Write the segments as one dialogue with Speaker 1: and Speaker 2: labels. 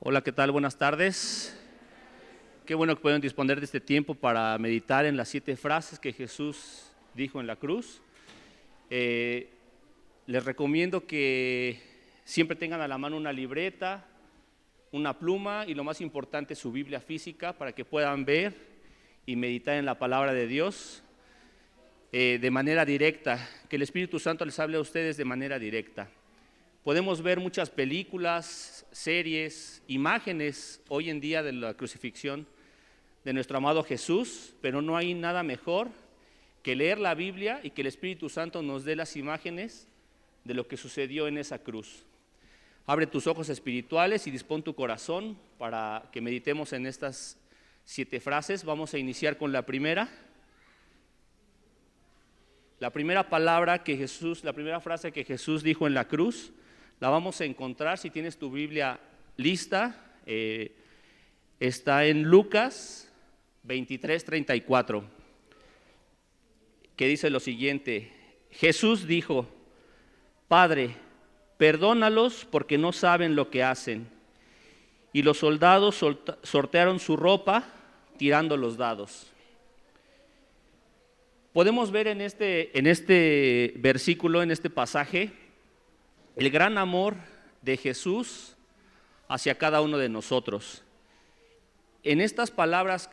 Speaker 1: Hola, ¿qué tal? Buenas tardes. Qué bueno que pueden disponer de este tiempo para meditar en las 7 frases que Jesús dijo en la cruz. Les recomiendo que siempre tengan a la mano una libreta, una pluma y lo más importante, su Biblia física para que puedan ver y meditar en la palabra de Dios de manera directa, que el Espíritu Santo les hable a ustedes de manera directa. Podemos ver muchas películas, series, imágenes hoy en día de la crucifixión de nuestro amado Jesús, pero no hay nada mejor que leer la Biblia y que el Espíritu Santo nos dé las imágenes de lo que sucedió en esa cruz. Abre tus ojos espirituales y dispón tu corazón para que meditemos en estas 7 frases. Vamos a iniciar con la primera. La primera palabra que Jesús, la primera frase que Jesús dijo en la cruz, la vamos a encontrar, si tienes tu Biblia lista, está en Lucas 23:34, que dice lo siguiente: Jesús dijo: Padre, perdónalos porque no saben lo que hacen. Y los soldados sortearon su ropa tirando los dados. Podemos ver en este versículo, en este pasaje, el gran amor de Jesús hacia cada uno de nosotros. En estas palabras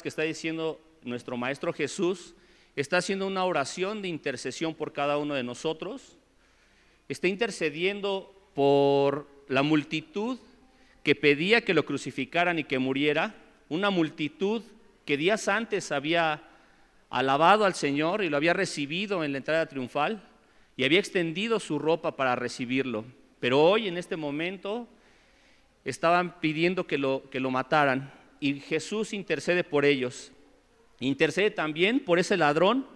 Speaker 1: que está diciendo nuestro Maestro Jesús, está haciendo una oración de intercesión por cada uno de nosotros. Está intercediendo por la multitud que pedía que lo crucificaran y que muriera, una multitud que días antes había alabado al Señor y lo había recibido en la entrada triunfal y había extendido su ropa para recibirlo. Pero hoy, en este momento, estaban pidiendo que lo mataran, y Jesús intercede por ellos. Intercede también por ese ladrón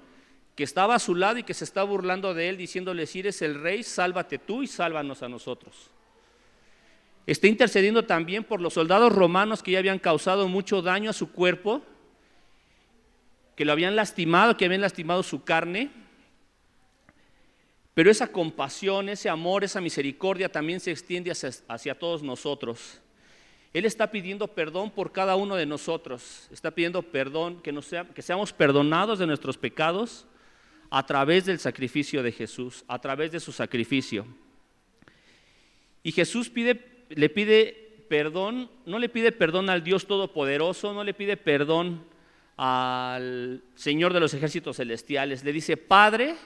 Speaker 1: que estaba a su lado y que se está burlando de él, diciéndole: si eres el rey, sálvate tú y sálvanos a nosotros. Está intercediendo también por los soldados romanos que ya habían causado mucho daño a su cuerpo, que lo habían lastimado, que habían lastimado su carne. Pero esa compasión, ese amor, esa misericordia también se extiende hacia todos nosotros. Él está pidiendo perdón por cada uno de nosotros. Está pidiendo perdón, que seamos perdonados de nuestros pecados a través del sacrificio de Jesús, a través de su sacrificio. Y Jesús le pide perdón, no le pide perdón al Dios Todopoderoso, no le pide perdón al Señor de los ejércitos celestiales. Le dice Padre,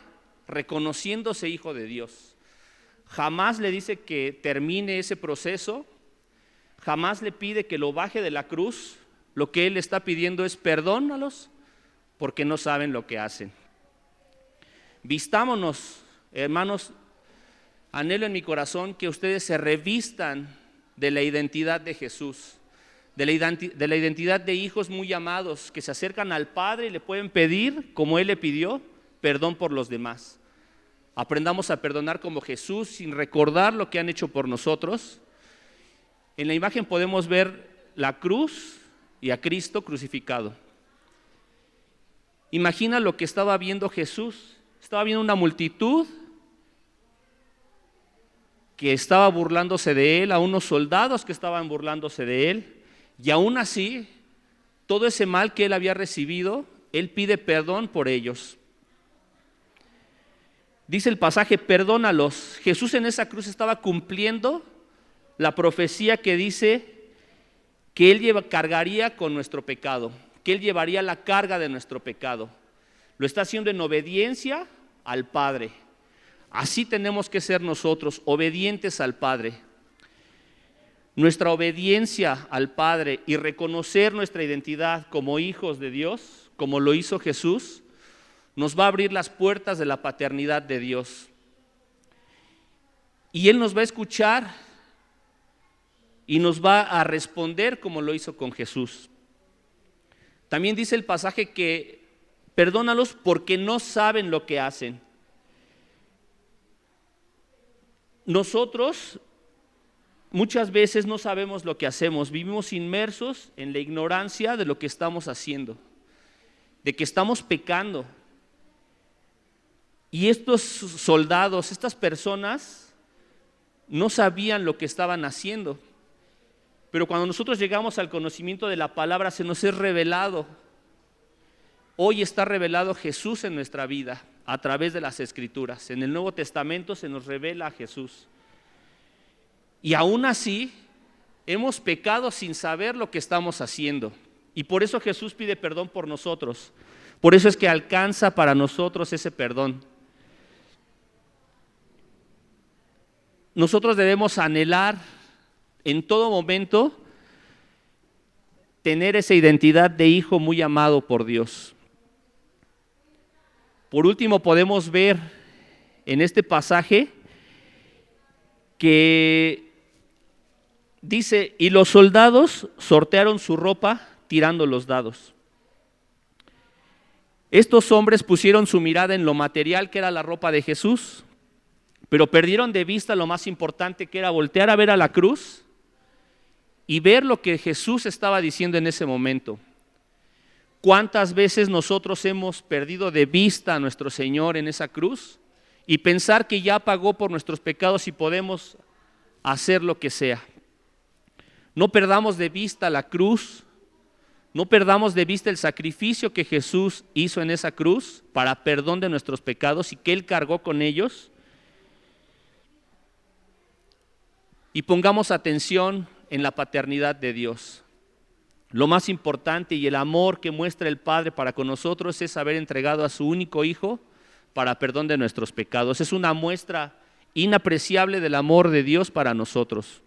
Speaker 1: reconociéndose hijo de Dios. Jamás le dice que termine ese proceso, jamás le pide que lo baje de la cruz. Lo que él está pidiendo es: perdónalos porque no saben lo que hacen. Vistámonos, hermanos. Anhelo en mi corazón que ustedes se revistan de la identidad de Jesús, de la identidad de hijos muy amados que se acercan al Padre y le pueden pedir, como Él le pidió, perdón por los demás. Aprendamos a perdonar como Jesús, sin recordar lo que han hecho por nosotros. En la imagen podemos ver la cruz y a Cristo crucificado. Imagina lo que estaba viendo Jesús. Estaba viendo una multitud que estaba burlándose de él, a unos soldados que estaban burlándose de él, y aún así, todo ese mal que él había recibido, él pide perdón por ellos. Dice el pasaje: perdónalos. Jesús en esa cruz estaba cumpliendo la profecía que dice que él cargaría con nuestro pecado, que él llevaría la carga de nuestro pecado. Lo está haciendo en obediencia al Padre. Así tenemos que ser nosotros, obedientes al Padre. Nuestra obediencia al Padre y reconocer nuestra identidad como hijos de Dios, como lo hizo Jesús, nos va a abrir las puertas de la paternidad de Dios. Y Él nos va a escuchar y nos va a responder como lo hizo con Jesús. También dice el pasaje que perdónalos porque no saben lo que hacen. Nosotros muchas veces no sabemos lo que hacemos, vivimos inmersos en la ignorancia de lo que estamos haciendo, de que estamos pecando. Y estos soldados, estas personas, no sabían lo que estaban haciendo. Pero cuando nosotros llegamos al conocimiento de la palabra, se nos es revelado. Hoy está revelado Jesús en nuestra vida a través de las Escrituras. En el Nuevo Testamento se nos revela a Jesús. Y aún así, hemos pecado sin saber lo que estamos haciendo. Y por eso Jesús pide perdón por nosotros. Por eso es que alcanza para nosotros ese perdón. Nosotros debemos anhelar en todo momento tener esa identidad de hijo muy amado por Dios. Por último, podemos ver en este pasaje que dice, y los soldados sortearon su ropa tirando los dados. Estos hombres pusieron su mirada en lo material, que era la ropa de Jesús, pero perdieron de vista lo más importante, que era voltear a ver a la cruz y ver lo que Jesús estaba diciendo en ese momento. ¿Cuántas veces nosotros hemos perdido de vista a nuestro Señor en esa cruz y pensar que ya pagó por nuestros pecados y podemos hacer lo que sea? No perdamos de vista la cruz, no perdamos de vista el sacrificio que Jesús hizo en esa cruz para perdón de nuestros pecados y que Él cargó con ellos. Y pongamos atención en la paternidad de Dios. Lo más importante y el amor que muestra el Padre para con nosotros es haber entregado a su único Hijo para perdón de nuestros pecados. Es una muestra inapreciable del amor de Dios para nosotros.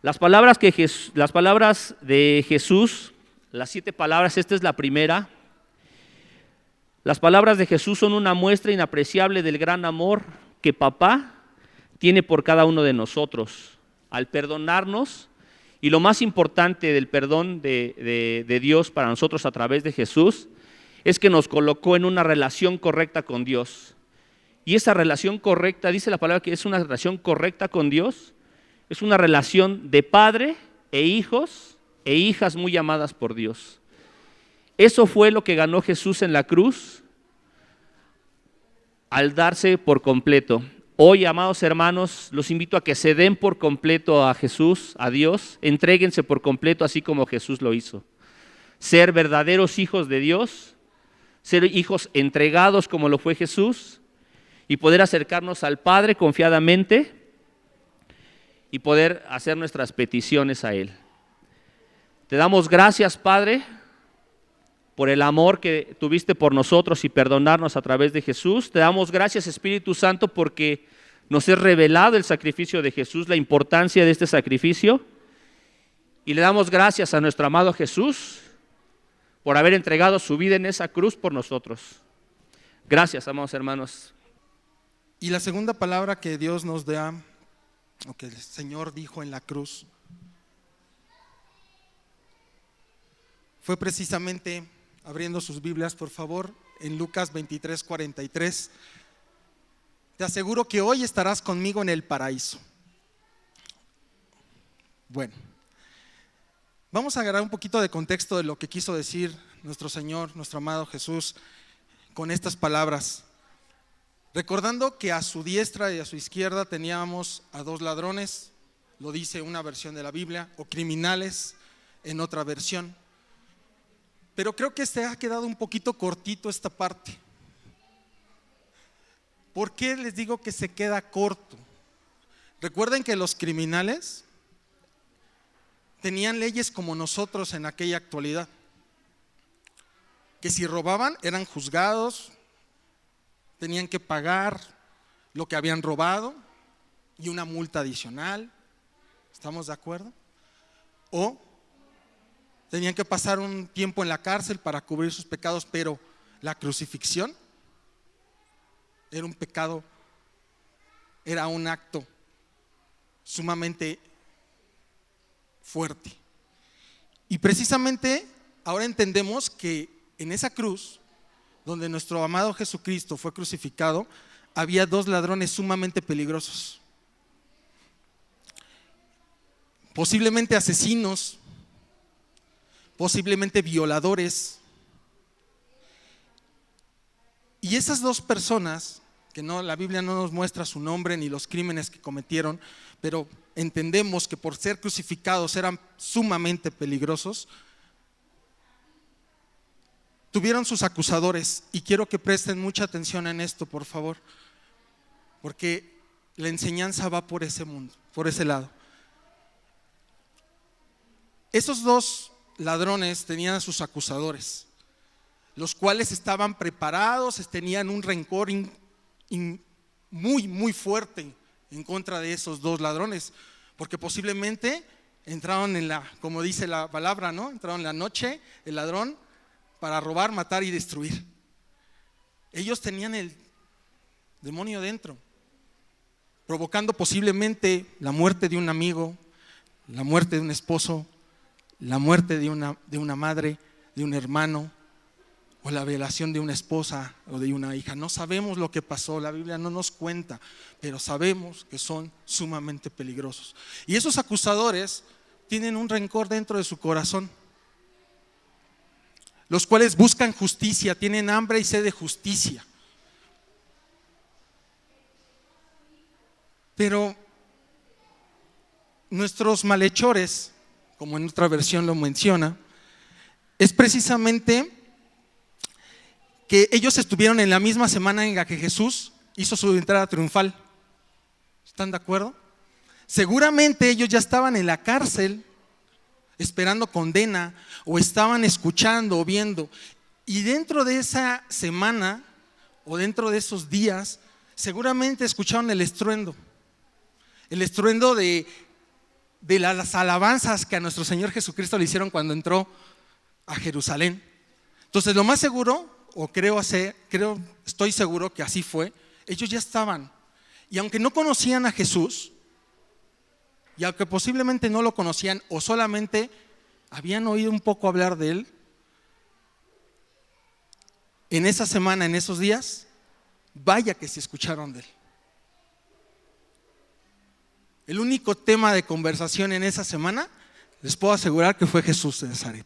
Speaker 1: Las palabras de Jesús, las 7 palabras, esta es la primera. Las palabras de Jesús son una muestra inapreciable del gran amor que Papá tiene por cada uno de nosotros. Al perdonarnos, y lo más importante del perdón de Dios para nosotros a través de Jesús, es que nos colocó en una relación correcta con Dios. Y esa relación correcta, dice la palabra que es una relación correcta con Dios, es una relación de padre e hijos e hijas muy amadas por Dios. Eso fue lo que ganó Jesús en la cruz al darse por completo. Hoy, amados hermanos, los invito a que se den por completo a Jesús, a Dios, entréguense por completo así como Jesús lo hizo. Ser verdaderos hijos de Dios, ser hijos entregados como lo fue Jesús y poder acercarnos al Padre confiadamente y poder hacer nuestras peticiones a Él. Te damos gracias, Padre, por el amor que tuviste por nosotros y perdonarnos a través de Jesús. Te damos gracias, Espíritu Santo, porque nos es revelado el sacrificio de Jesús, la importancia de este sacrificio. Y le damos gracias a nuestro amado Jesús por haber entregado su vida en esa cruz por nosotros. Gracias, amados hermanos.
Speaker 2: Y la segunda palabra que Dios nos da, o que el Señor dijo en la cruz, fue precisamente, abriendo sus Biblias, por favor, en Lucas 23:43. Te aseguro que hoy estarás conmigo en el paraíso. Bueno, vamos a agarrar un poquito de contexto de lo que quiso decir nuestro Señor, nuestro amado Jesús, con estas palabras. Recordando que a su diestra y a su izquierda teníamos a 2 ladrones, lo dice una versión de la Biblia, o criminales en otra versión. Pero creo que ha quedado un poquito cortito esta parte. ¿Por qué les digo que se queda corto? Recuerden que los criminales tenían leyes como nosotros en aquella actualidad, que si robaban eran juzgados, tenían que pagar lo que habían robado y una multa adicional. ¿Estamos de acuerdo? O tenían que pasar un tiempo en la cárcel para cubrir sus pecados, pero la crucifixión era un pecado, era un acto sumamente fuerte. Y precisamente ahora entendemos que en esa cruz, donde nuestro amado Jesucristo fue crucificado, había 2 ladrones sumamente peligrosos, posiblemente asesinos, posiblemente violadores. Y esas 2 personas, que no, la Biblia no nos muestra su nombre ni los crímenes que cometieron, pero entendemos que por ser crucificados eran sumamente peligrosos, tuvieron sus acusadores. Y quiero que presten mucha atención en esto, por favor, porque la enseñanza va por ese mundo, por ese lado. Esos dos ladrones tenían a sus acusadores, los cuales estaban preparados, tenían un rencor muy, muy fuerte en contra de esos dos ladrones, porque posiblemente entraron como dice la palabra, ¿no? Entraron en la noche, el ladrón, para robar, matar y destruir. Ellos tenían el demonio dentro, provocando posiblemente la muerte de un amigo, la muerte de un esposo, la muerte de una madre, de un hermano, o la violación de una esposa o de una hija. No sabemos lo que pasó, la Biblia no nos cuenta, pero sabemos que son sumamente peligrosos. Y esos acusadores tienen un rencor dentro de su corazón, los cuales buscan justicia, tienen hambre y sed de justicia. Pero nuestros malhechores, como en otra versión lo menciona, es precisamente que ellos estuvieron en la misma semana en la que Jesús hizo su entrada triunfal. ¿Están de acuerdo? Seguramente ellos ya estaban en la cárcel esperando condena, o estaban escuchando o viendo, y dentro de esa semana o dentro de esos días seguramente escucharon el estruendo de las alabanzas que a nuestro Señor Jesucristo le hicieron cuando entró a Jerusalén. Entonces, lo más seguro, estoy seguro que así fue, ellos ya estaban, y aunque no conocían a Jesús, y aunque posiblemente no lo conocían o solamente habían oído un poco hablar de él, en esa semana, en esos días, vaya que se escucharon de él. El único tema de conversación en esa semana, les puedo asegurar que fue Jesús de Nazaret.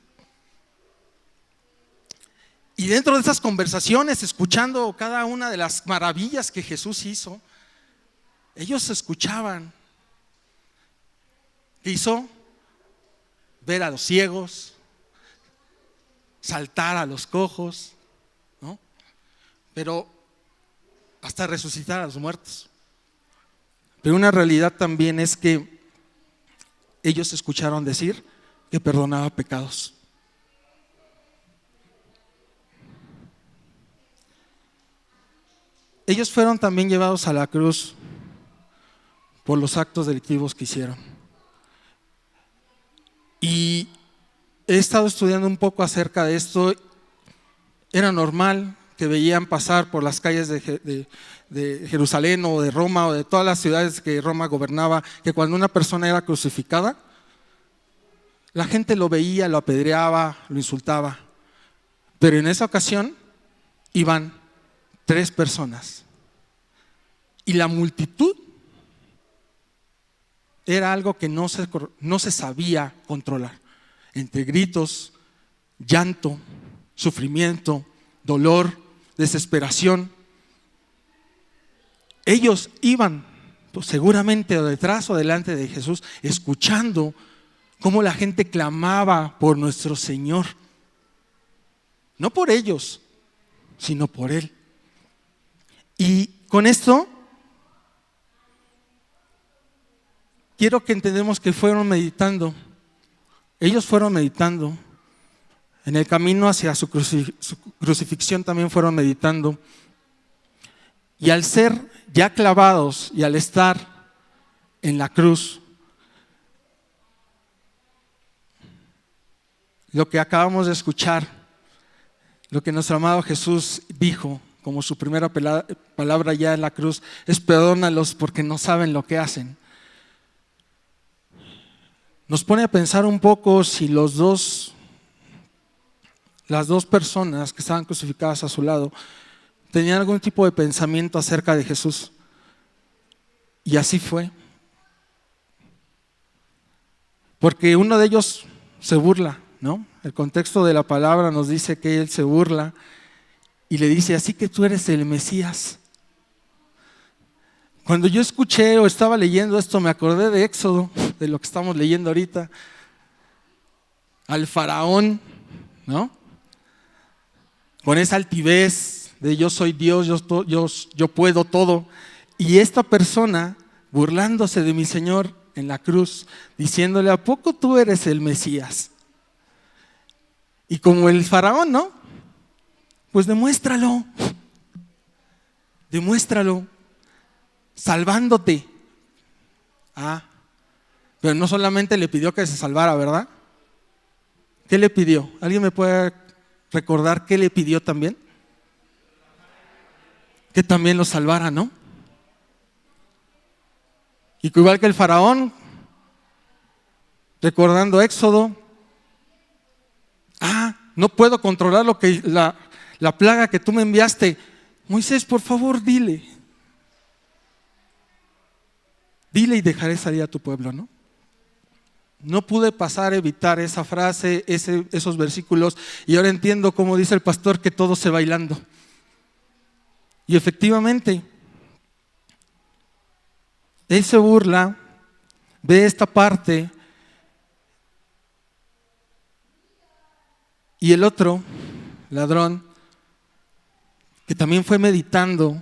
Speaker 2: Y dentro de esas conversaciones, escuchando cada una de las maravillas que Jesús hizo, ellos escuchaban. ¿Qué hizo? Ver a los ciegos, saltar a los cojos, ¿no? Pero hasta resucitar a los muertos. Pero una realidad también es que ellos escucharon decir que perdonaba pecados. Ellos fueron también llevados a la cruz por los actos delictivos que hicieron. Y he estado estudiando un poco acerca de esto. Era normal que veían pasar por las calles de Jerusalén o de Roma o de todas las ciudades que Roma gobernaba, que cuando una persona era crucificada, la gente lo veía, lo apedreaba, lo insultaba. Pero en esa ocasión iban 3 personas. Y la multitud era algo que no se sabía controlar. Entre gritos, llanto, sufrimiento, dolor, desesperación. Ellos iban seguramente detrás o delante de Jesús, escuchando cómo la gente clamaba por nuestro Señor. No por ellos, sino por Él. Y con esto quiero que entendamos que fueron meditando. Ellos fueron meditando. En el camino hacia su crucifixión también fueron meditando. Y al ser ya clavados y al estar en la cruz, lo que acabamos de escuchar, lo que nuestro amado Jesús dijo como su primera palabra ya en la cruz, es: perdónalos porque no saben lo que hacen. Nos pone a pensar un poco si las dos personas que estaban crucificadas a su lado tenían algún tipo de pensamiento acerca de Jesús. Y así fue. Porque uno de ellos se burla, ¿no? El contexto de la palabra nos dice que él se burla y le dice: así que tú eres el Mesías. Cuando yo escuché o estaba leyendo esto, me acordé de Éxodo, de lo que estamos leyendo ahorita. Al faraón, ¿no? Con esa altivez de yo soy Dios, yo puedo todo. Y esta persona burlándose de mi Señor en la cruz, diciéndole, ¿a poco tú eres el Mesías? Y como el faraón, ¿no? Pues demuéstralo, salvándote. Pero no solamente le pidió que se salvara, ¿verdad? ¿Qué le pidió? ¿Alguien me puede recordar qué le pidió también? Que también lo salvara, ¿no? Y que igual que el faraón, recordando Éxodo, no puedo controlar lo que la plaga que tú me enviaste. Moisés, por favor, dile y dejaré salir a tu pueblo, ¿no? No pude evitar esa frase, esos versículos, y ahora entiendo cómo dice el pastor que todo se bailando. Y efectivamente, él se burla, ve esta parte, y el otro ladrón, que también fue meditando,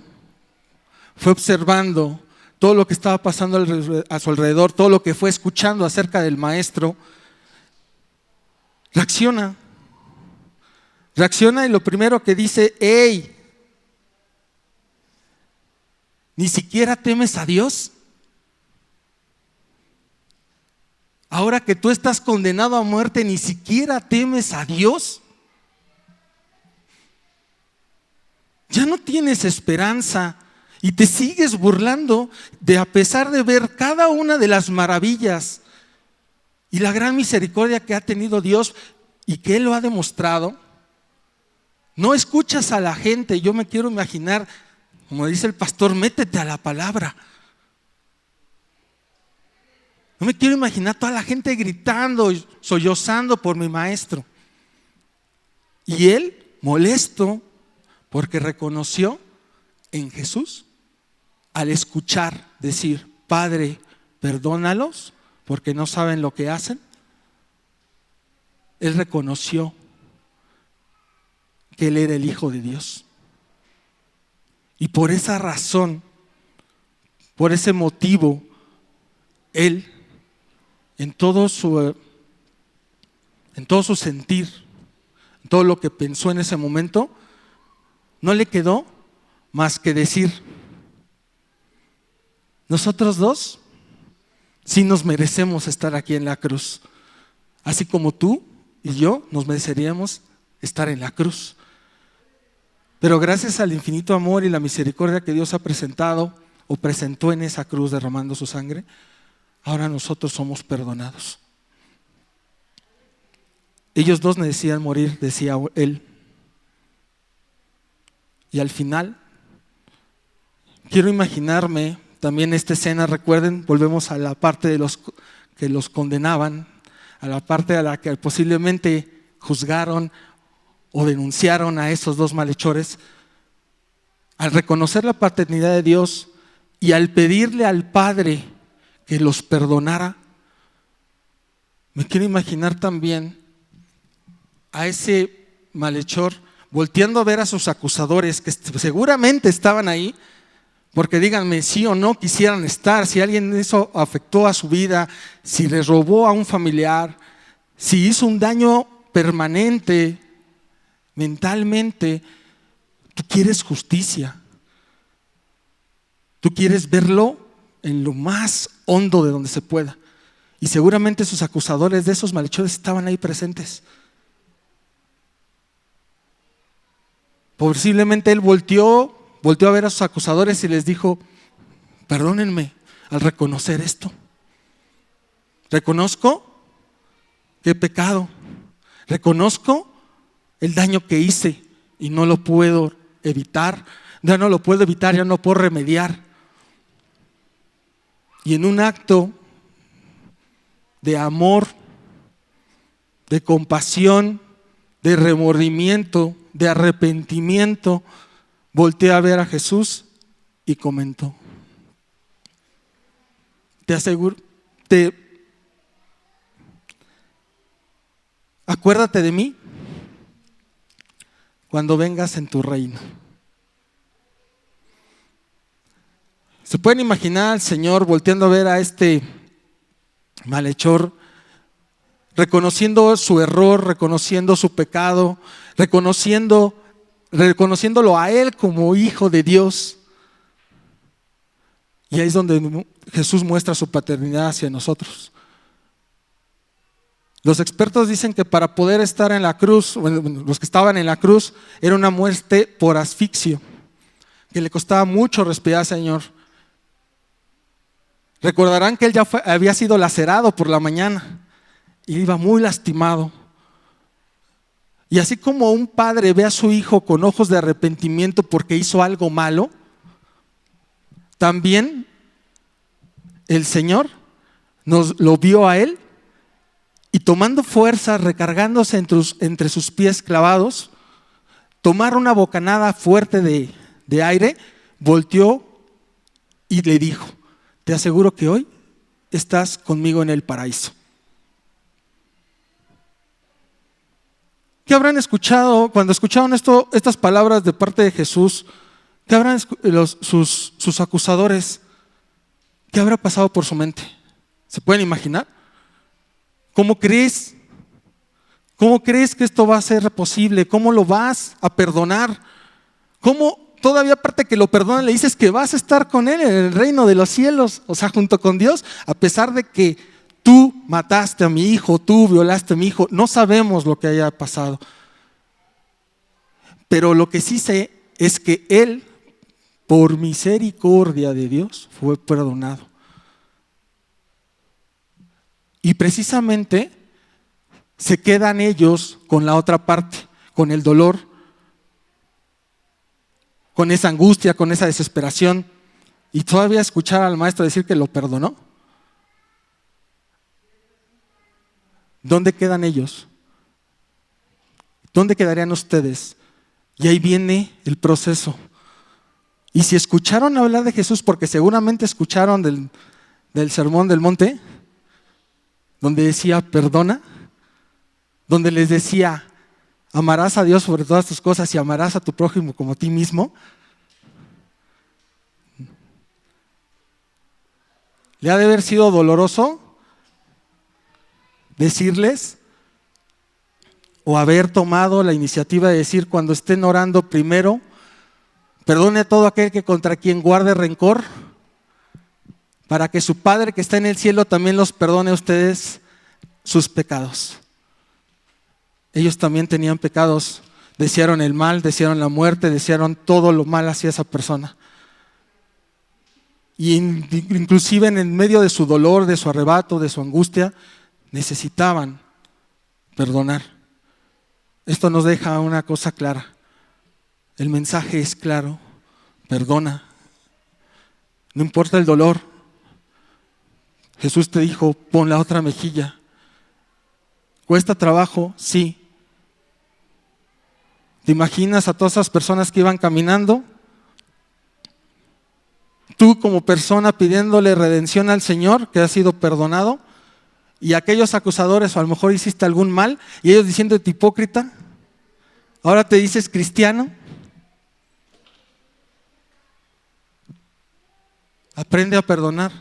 Speaker 2: fue observando todo lo que estaba pasando a su alrededor, todo lo que fue escuchando acerca del maestro, reacciona y lo primero que dice, ¡hey! ¿Ni siquiera temes a Dios? Ahora que tú estás condenado a muerte, ¿ni siquiera temes a Dios? Ya no tienes esperanza y te sigues burlando a pesar de ver cada una de las maravillas y la gran misericordia que ha tenido Dios y que Él lo ha demostrado. No escuchas a la gente. Yo me quiero imaginar, como dice el pastor, métete a la palabra. No me quiero imaginar toda la gente gritando, sollozando por mi maestro. Y él, molesto, porque reconoció en Jesús, al escuchar decir, Padre, perdónalos, porque no saben lo que hacen. Él reconoció que Él era el Hijo de Dios. Y por esa razón, por ese motivo, Él, en todo su sentir, en todo lo que pensó en ese momento, no le quedó más que decir, nosotros dos sí nos merecemos estar aquí en la cruz, así como tú y yo nos mereceríamos estar en la cruz. Pero gracias al infinito amor y la misericordia que Dios ha presentado o presentó en esa cruz derramando su sangre, ahora nosotros somos perdonados. Ellos dos necesitan morir, decía él. Y al final, quiero imaginarme también esta escena. Recuerden, volvemos a la parte de los que los condenaban, a la parte a la que posiblemente juzgaron o denunciaron a esos dos malhechores. Al reconocer la paternidad de Dios y al pedirle al Padre que los perdonara, me quiero imaginar también a ese malhechor volteando a ver a sus acusadores que seguramente estaban ahí, porque díganme, sí o no quisieran estar, si alguien eso afectó a su vida, si les robó a un familiar, si hizo un daño permanente mentalmente. Tú quieres justicia, tú quieres verlo en lo más hondo de donde se pueda, y seguramente sus acusadores de esos malhechores estaban ahí presentes. Posiblemente él volteó a ver a sus acusadores y les dijo, perdónenme al reconocer esto. Reconozco que he pecado, reconozco el daño que hice y no lo puedo evitar, ya no lo puedo evitar, ya no puedo remediar. Y en un acto de amor, de compasión, de remordimiento, de arrepentimiento, volteé a ver a Jesús y comentó, te aseguro, acuérdate de mí cuando vengas en tu reino. ¿Se pueden imaginar al Señor volteando a ver a este malhechor, reconociendo su error, reconociendo su pecado, reconociéndolo a Él como hijo de Dios? Y ahí es donde Jesús muestra su paternidad hacia nosotros. Los expertos dicen que para poder estar en la cruz, bueno, los que estaban en la cruz, era una muerte por asfixio, que le costaba mucho respirar al Señor. Recordarán que Él ya había sido lacerado por la mañana y iba muy lastimado. Y así como un padre ve a su hijo con ojos de arrepentimiento porque hizo algo malo, también el Señor nos lo vio a Él y tomando fuerza, recargándose entre sus pies clavados, tomar una bocanada fuerte de aire, volteó y le dijo: te aseguro que hoy estás conmigo en el paraíso. ¿Qué habrán escuchado cuando escucharon estas palabras de parte de Jesús? ¿Qué habrán sus acusadores? ¿Qué habrá pasado por su mente? ¿Se pueden imaginar? ¿Cómo crees? ¿Cómo crees que esto va a ser posible? ¿Cómo lo vas a perdonar? ¿Cómo todavía aparte que lo perdonan le dices que vas a estar con Él en el reino de los cielos? O sea, junto con Dios, a pesar de que tú mataste a mi hijo, tú violaste a mi hijo. No sabemos lo que haya pasado. Pero lo que sí sé es que Él, por misericordia de Dios, fue perdonado. Y precisamente se quedan ellos con la otra parte, con el dolor, con esa angustia, con esa desesperación, y todavía escuchar al maestro decir que lo perdonó. ¿Dónde quedan ellos? ¿Dónde quedarían ustedes? Y ahí viene el proceso. Y si escucharon hablar de Jesús, porque seguramente escucharon del Sermón del Monte, donde decía perdona, donde les decía amarás a Dios sobre todas tus cosas y amarás a tu prójimo como a ti mismo, le ha de haber sido doloroso decirles o haber tomado la iniciativa de decir cuando estén orando primero: perdone a todo aquel que contra quien guarde rencor, para que su Padre que está en el cielo también los perdone a ustedes sus pecados. Ellos también tenían pecados, desearon el mal, desearon la muerte, desearon todo lo mal hacia esa persona. Y inclusive en medio de su dolor, de su arrebato, de su angustia, necesitaban perdonar. Esto nos deja una cosa clara. El mensaje es claro: perdona. No importa el dolor. Jesús te dijo: pon la otra mejilla. ¿Cuesta trabajo? Sí. ¿Te imaginas a todas esas personas que iban caminando? Tú como persona pidiéndole redención al Señor, que has sido perdonado, y aquellos acusadores, o a lo mejor hiciste algún mal, y ellos diciéndote hipócrita, ahora te dices cristiano. Aprende a perdonar.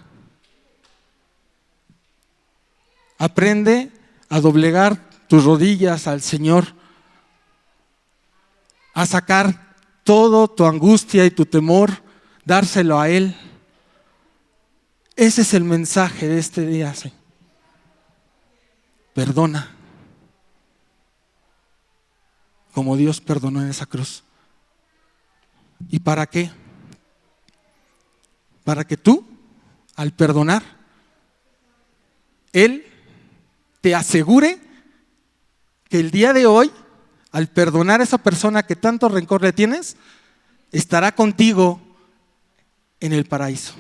Speaker 2: Aprende a doblegar tus rodillas al Señor, a sacar todo tu angustia y tu temor, dárselo a Él. Ese es el mensaje de este día, Señor. Perdona, como Dios perdonó en esa cruz. ¿Y para qué? Para que tú, al perdonar, Él te asegure que el día de hoy, al perdonar a esa persona que tanto rencor le tienes, estará contigo en el paraíso.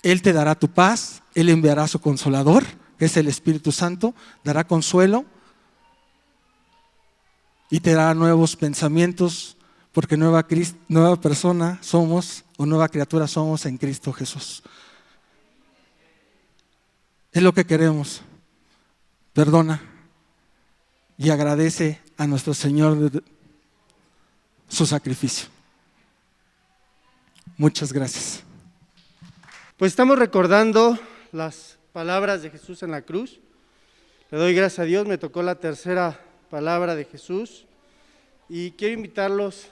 Speaker 2: Él te dará tu paz, Él enviará a su consolador, que es el Espíritu Santo, dará consuelo y te dará nuevos pensamientos, porque nueva persona somos, o nueva criatura somos en Cristo Jesús. Es lo que queremos. Perdona y agradece a nuestro Señor su sacrificio. Muchas gracias.
Speaker 3: Pues estamos recordando las palabras de Jesús en la cruz. Le doy gracias a Dios, me tocó la tercera palabra de Jesús y quiero invitarlos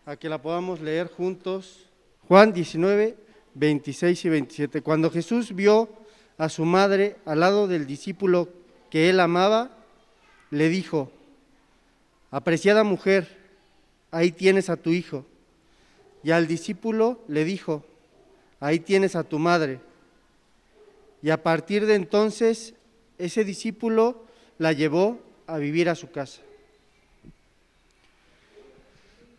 Speaker 3: a que la podamos leer juntos. Juan 19, 26 y 27. Cuando Jesús vio a su madre al lado del discípulo que él amaba, le dijo: apreciada mujer, ahí tienes a tu hijo. Y al discípulo le dijo: ahí tienes a tu madre. Y a partir de entonces, ese discípulo la llevó a vivir a su casa.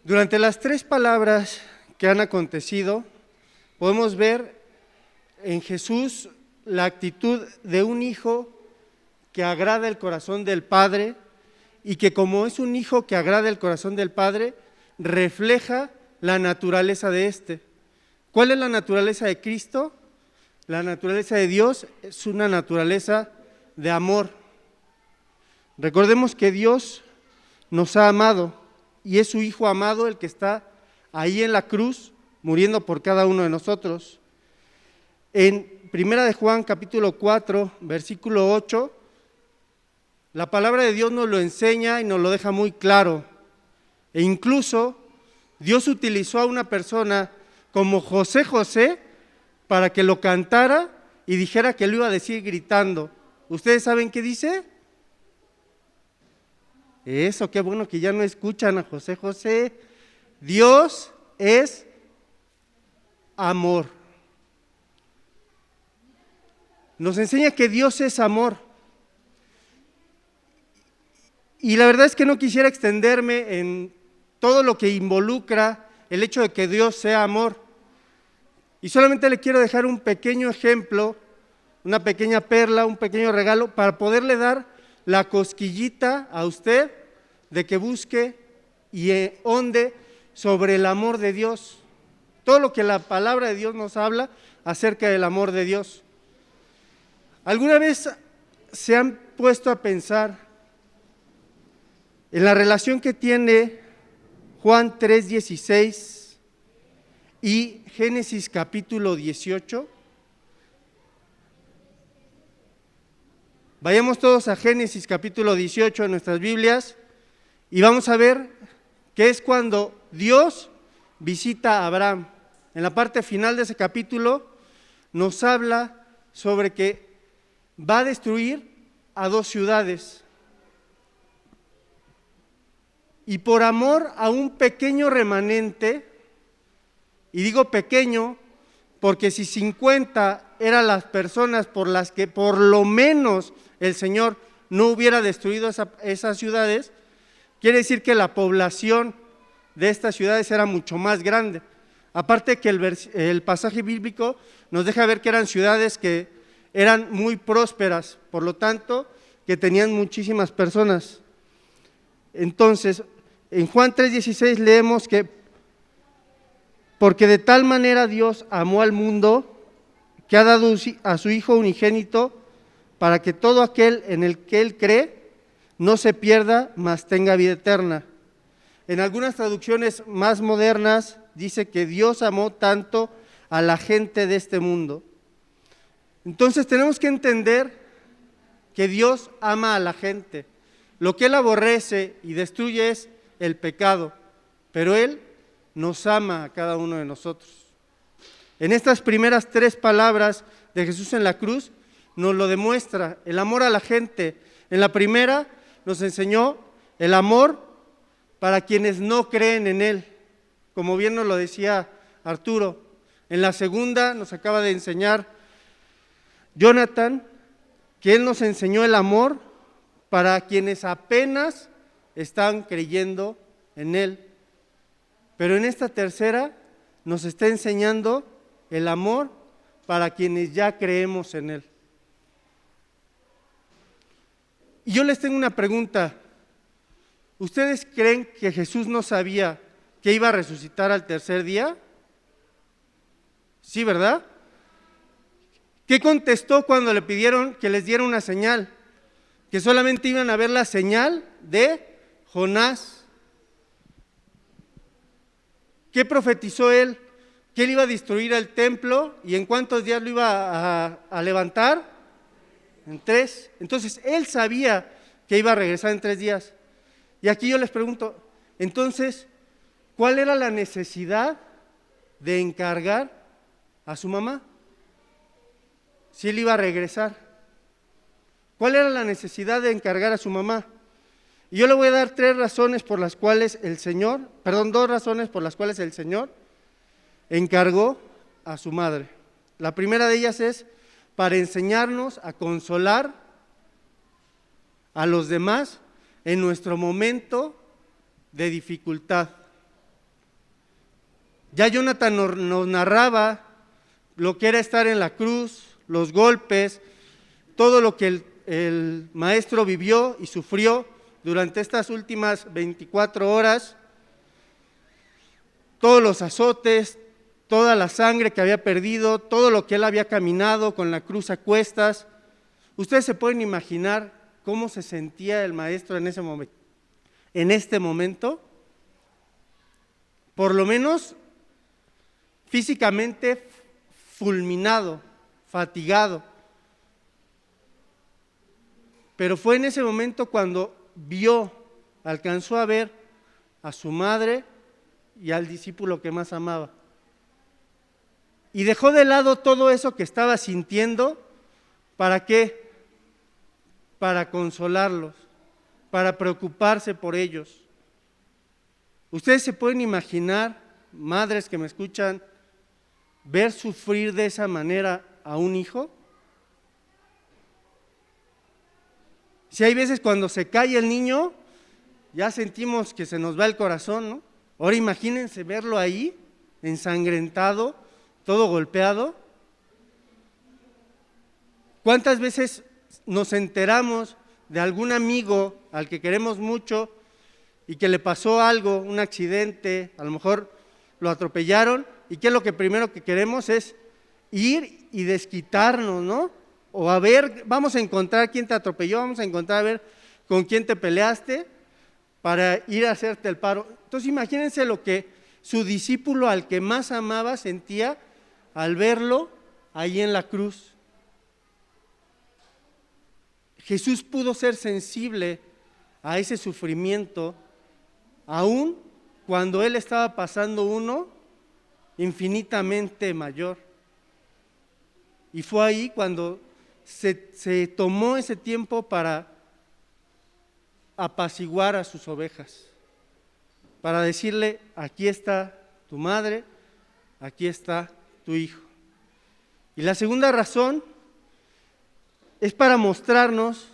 Speaker 3: Durante las tres palabras que han acontecido, podemos ver en Jesús la actitud de un hijo que agrada el corazón del Padre y que, como es un hijo que agrada el corazón del Padre, refleja la naturaleza de éste. ¿Cuál es la naturaleza de Cristo? La naturaleza de Dios es una naturaleza de amor. Recordemos que Dios nos ha amado y es su Hijo amado el que está ahí en la cruz muriendo por cada uno de nosotros. En Primera de Juan capítulo 4, versículo 8, la palabra de Dios nos lo enseña y nos lo deja muy claro. E incluso Dios utilizó a una persona como José para que lo cantara y dijera que lo iba a decir gritando. ¿Ustedes saben qué dice? Eso, qué bueno que ya no escuchan a José. Dios es amor. Nos enseña que Dios es amor. Y la verdad es que no quisiera extenderme en todo lo que involucra el hecho de que Dios sea amor. Y solamente le quiero dejar un pequeño ejemplo, una pequeña perla, un pequeño regalo para poderle dar la cosquillita a usted de que busque y honde sobre el amor de Dios. Todo lo que la palabra de Dios nos habla acerca del amor de Dios. ¿Alguna vez se han puesto a pensar en la relación que tiene Juan 3:16 y Génesis capítulo 18? Vayamos todos a Génesis capítulo 18 en nuestras Biblias y vamos a ver que es cuando Dios visita a Abraham. En la parte final de ese capítulo nos habla sobre que va a destruir a 2 ciudades. Y por amor a un pequeño remanente, y digo pequeño porque si 50 eran las personas por las que por lo menos el Señor no hubiera destruido esas ciudades, quiere decir que la población de estas ciudades era mucho más grande. Aparte que el pasaje bíblico nos deja ver que eran ciudades que eran muy prósperas, por lo tanto, que tenían muchísimas personas. Entonces, en Juan 3:16 leemos que porque de tal manera Dios amó al mundo que ha dado a su Hijo unigénito para que todo aquel en el que Él cree no se pierda, mas tenga vida eterna. En algunas traducciones más modernas dice que Dios amó tanto a la gente de este mundo. Entonces tenemos que entender que Dios ama a la gente. Lo que Él aborrece y destruye es el pecado, pero Él nos ama a cada uno de nosotros. En estas primeras 3 palabras de Jesús en la cruz nos lo demuestra, el amor a la gente. En la primera nos enseñó el amor para quienes no creen en Él, como bien nos lo decía Arturo. En la segunda nos acaba de enseñar Jonathan, que Él nos enseñó el amor para quienes apenas están creyendo en Él. Pero en esta tercera nos está enseñando el amor para quienes ya creemos en Él. Y yo les tengo una pregunta. ¿Ustedes creen que Jesús no sabía que iba a resucitar al tercer día? Sí, ¿verdad? ¿Qué contestó cuando le pidieron que les diera una señal? Que solamente iban a ver la señal de Jonás. ¿Qué profetizó él? Que él iba a destruir el templo y en cuántos días lo iba a levantar. En 3. Entonces él sabía que iba a regresar en 3 días. Y aquí yo les pregunto, entonces, ¿cuál era la necesidad de encargar a su mamá? Si él iba a regresar. ¿Cuál era la necesidad de encargar a su mamá? Y yo le voy a dar 2 razones por las cuales el Señor encargó a su madre. La primera de ellas es para enseñarnos a consolar a los demás en nuestro momento de dificultad. Ya Jonathan nos narraba lo que era estar en la cruz, los golpes, todo lo que el maestro vivió y sufrió durante estas últimas 24 horas, todos los azotes, toda la sangre que había perdido, todo lo que él había caminado con la cruz a cuestas. Ustedes se pueden imaginar cómo se sentía el maestro en ese momento. En este momento, por lo menos físicamente fulminado, fatigado. Pero fue en ese momento cuando alcanzó a ver a su madre y al discípulo que más amaba. Y dejó de lado todo eso que estaba sintiendo. ¿Para qué? Para consolarlos, para preocuparse por ellos. Ustedes se pueden imaginar, madres que me escuchan, ver sufrir de esa manera a un hijo. Si hay veces cuando se cae el niño, ya sentimos que se nos va el corazón, ¿no? Ahora imagínense verlo ahí, ensangrentado, todo golpeado. ¿Cuántas veces nos enteramos de algún amigo al que queremos mucho y que le pasó algo, un accidente, a lo mejor lo atropellaron, y qué es lo que primero que queremos es ir y desquitarnos, ¿no? O a ver, vamos a encontrar quién te atropelló, vamos a encontrar a ver con quién te peleaste para ir a hacerte el paro. Entonces imagínense lo que su discípulo al que más amaba sentía al verlo ahí en la cruz. Jesús pudo ser sensible a ese sufrimiento, aun cuando él estaba pasando uno infinitamente mayor. Y fue ahí cuando se tomó ese tiempo para apaciguar a sus ovejas, para decirle: aquí está tu madre, aquí está tu hijo. Y la segunda razón es para mostrarnos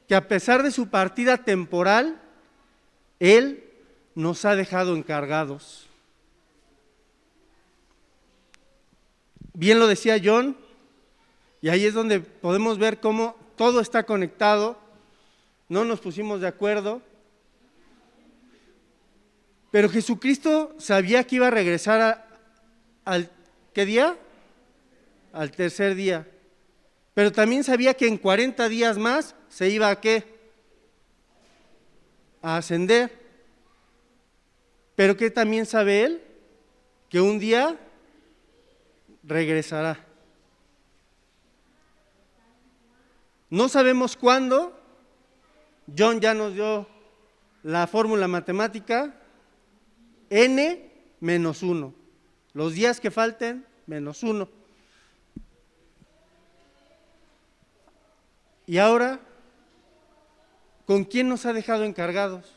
Speaker 3: que a pesar de su partida temporal, Él nos ha dejado encargados. Bien lo decía John, y ahí es donde podemos ver cómo todo está conectado. No nos pusimos de acuerdo, pero Jesucristo sabía que iba a regresar al ¿qué día? Al 3er día. Pero también sabía que en 40 días más se iba ¿a qué? A ascender. Pero ¿qué también sabe Él? Que un día regresará. No sabemos cuándo. John ya nos dio la fórmula matemática: n-1. Los días que falten, -1. Y ahora, ¿con quién nos ha dejado encargados?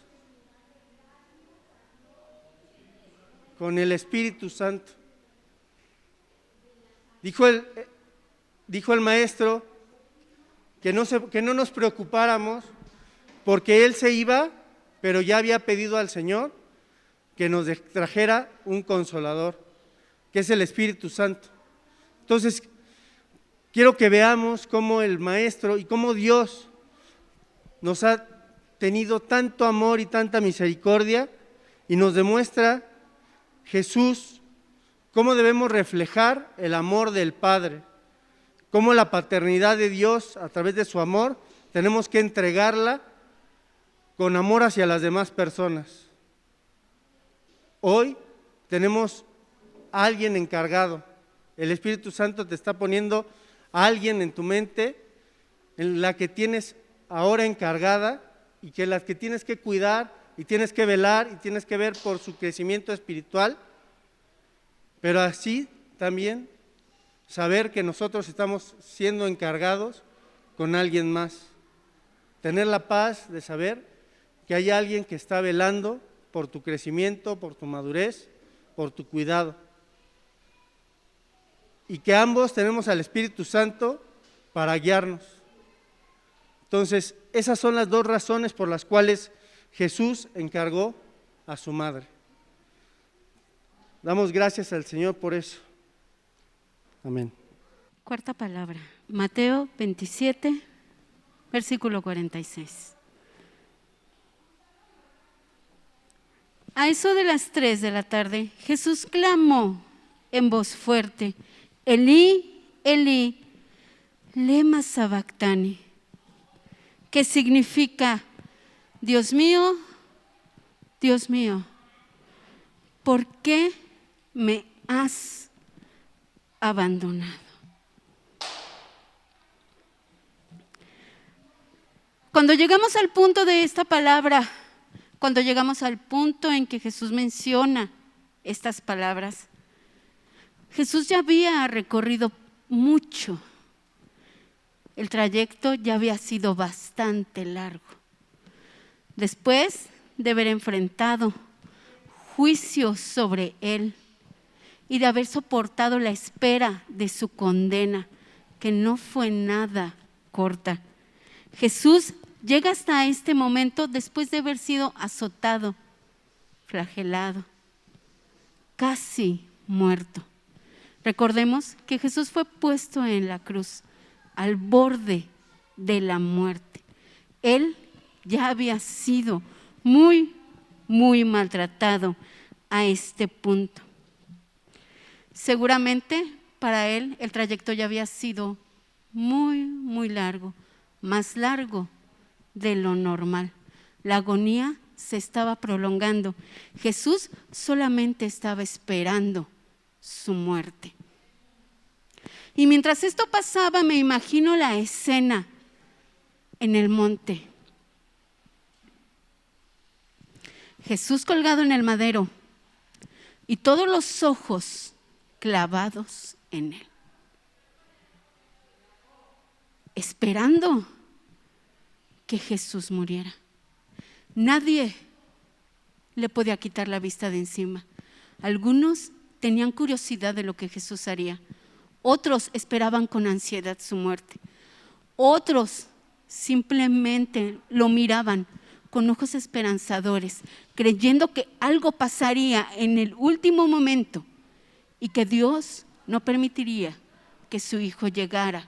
Speaker 3: Con el Espíritu Santo. Dijo el maestro que no nos preocupáramos porque él se iba, pero ya había pedido al Señor que nos trajera un consolador, que es el Espíritu Santo. Entonces, quiero que veamos cómo el maestro y cómo Dios nos ha tenido tanto amor y tanta misericordia, y nos demuestra Jesús cómo debemos reflejar el amor del Padre, cómo la paternidad de Dios a través de su amor tenemos que entregarla con amor hacia las demás personas. Hoy tenemos a alguien encargado. El Espíritu Santo te está poniendo a alguien en tu mente en la que tienes ahora encargada y que las que tienes que cuidar y tienes que velar y tienes que ver por su crecimiento espiritual, pero así también saber que nosotros estamos siendo encargados con alguien más. Tener la paz de saber que hay alguien que está velando por tu crecimiento, por tu madurez, por tu cuidado. Y que ambos tenemos al Espíritu Santo para guiarnos. Entonces, esas son las dos razones por las cuales Jesús encargó a su madre. Damos gracias al Señor por eso. Amén.
Speaker 4: Cuarta palabra, Mateo 27, versículo 46. A eso de las 3 de la tarde, Jesús clamó en voz fuerte: Elí, Elí, lema sabactani, que significa: Dios mío, ¿por qué me has abandonado? Cuando llegamos al punto de esta palabra, cuando llegamos al punto en que Jesús menciona estas palabras, Jesús ya había recorrido mucho. El trayecto ya había sido bastante largo. Después de haber enfrentado juicio sobre él y de haber soportado la espera de su condena, que no fue nada corta, Jesús llega hasta este momento después de haber sido azotado, flagelado, casi muerto. Recordemos que Jesús fue puesto en la cruz al borde de la muerte. Él ya había sido muy maltratado a este punto. Seguramente para él el trayecto ya había sido muy largo, más largo de lo normal. La agonía se estaba prolongando. Jesús solamente estaba esperando su muerte. Y mientras esto pasaba, me imagino la escena en el monte. Jesús colgado en el madero y todos los ojos clavados en él, esperando que Jesús muriera. Nadie le podía quitar la vista de encima. Algunos tenían curiosidad de lo que Jesús haría. Otros esperaban con ansiedad su muerte. Otros simplemente lo miraban con ojos esperanzadores, creyendo que algo pasaría en el último momento y que Dios no permitiría que su hijo llegara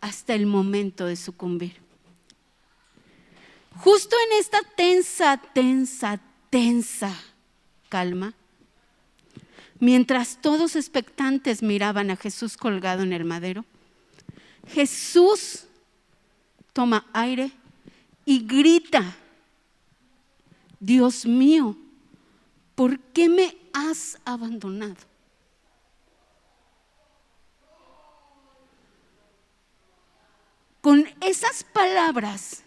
Speaker 4: hasta el momento de sucumbir. Justo en esta tensa calma, mientras todos expectantes miraban a Jesús colgado en el madero, Jesús toma aire y grita: Dios mío, ¿por qué me has abandonado? Con esas palabras,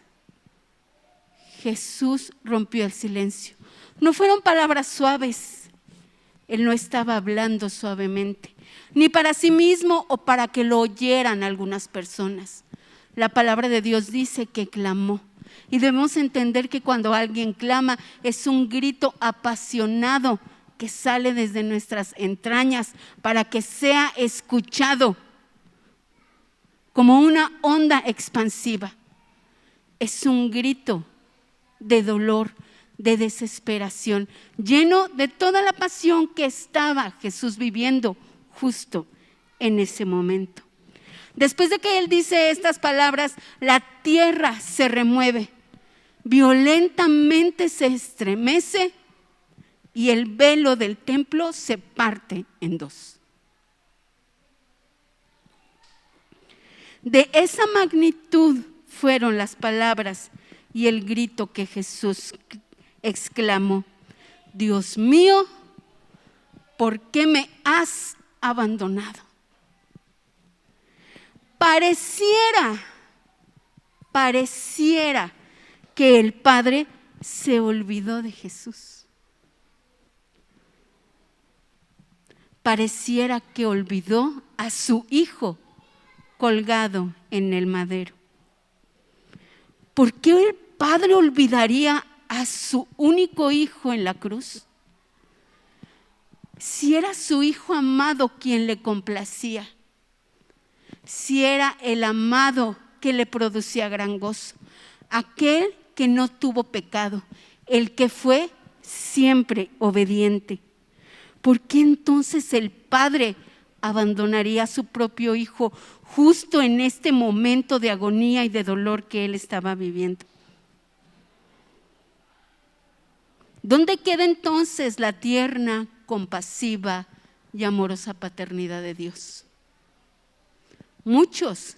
Speaker 4: Jesús rompió el silencio. No fueron palabras suaves. Él no estaba hablando suavemente, ni para sí mismo o para que lo oyeran algunas personas. La palabra de Dios dice que clamó. Y debemos entender que cuando alguien clama es un grito apasionado que sale desde nuestras entrañas para que sea escuchado como una onda expansiva. Es un grito de dolor, de desesperación, lleno de toda la pasión que estaba Jesús viviendo justo en ese momento. Después de que él dice estas palabras, la tierra se remueve, violentamente se estremece y el velo del templo se parte en dos. De esa magnitud fueron las palabras y el grito que Jesús exclamó: Dios mío, ¿por qué me has abandonado? Pareciera que el Padre se olvidó de Jesús. Pareciera que olvidó a su Hijo colgado en el madero. ¿Por qué el Padre olvidaría a su único Hijo en la cruz? Si era su Hijo amado quien le complacía, si era el amado que le producía gran gozo, aquel que no tuvo pecado, el que fue siempre obediente. ¿Por qué entonces el Padre abandonaría a su propio Hijo justo en este momento de agonía y de dolor que él estaba viviendo? ¿Dónde queda entonces la tierna, compasiva y amorosa paternidad de Dios? Muchos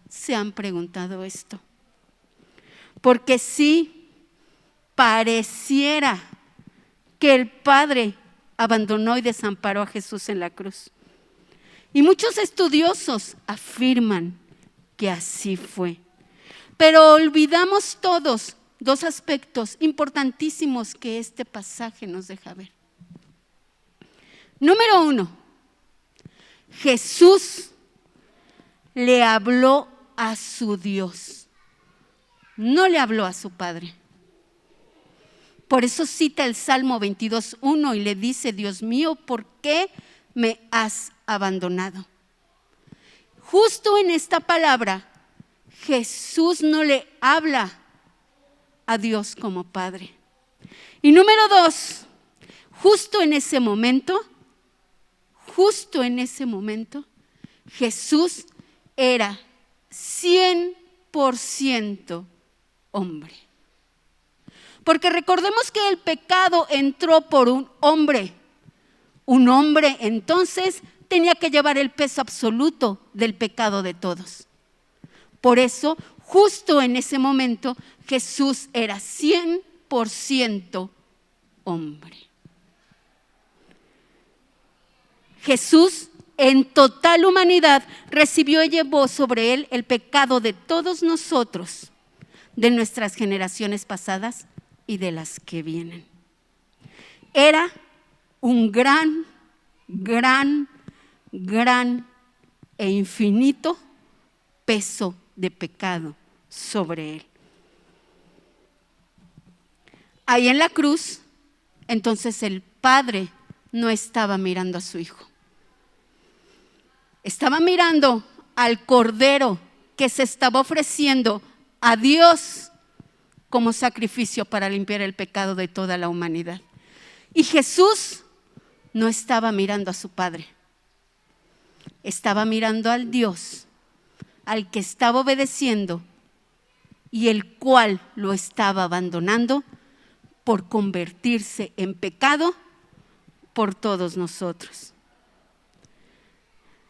Speaker 4: se han preguntado esto, porque sí pareciera que el Padre abandonó y desamparó a Jesús en la cruz. Y muchos estudiosos afirman que así fue. Pero olvidamos todos dos aspectos importantísimos que este pasaje nos deja ver. Número 1, Jesús le habló a su Dios, no le habló a su Padre. Por eso cita el Salmo 22:1 y le dice: Dios mío, ¿por qué me has abandonado? Justo en esta palabra, Jesús no le habla a Dios como Padre. Y número 2, justo en ese momento, Jesús era 100% hombre. Porque recordemos que el pecado entró por un hombre. Un hombre entonces tenía que llevar el peso absoluto del pecado de todos. Por eso, justo en ese momento, Jesús era 100% hombre. Jesús, en total humanidad, recibió y llevó sobre él el pecado de todos nosotros, de nuestras generaciones pasadas y de las que vienen. Era un gran e infinito peso de pecado sobre él. Ahí en la cruz, entonces el Padre no estaba mirando a su Hijo. Estaba mirando al Cordero que se estaba ofreciendo a Dios como sacrificio para limpiar el pecado de toda la humanidad. Y Jesús no estaba mirando a su Padre, estaba mirando al Dios, al que estaba obedeciendo y el cual lo estaba abandonando por convertirse en pecado por todos nosotros.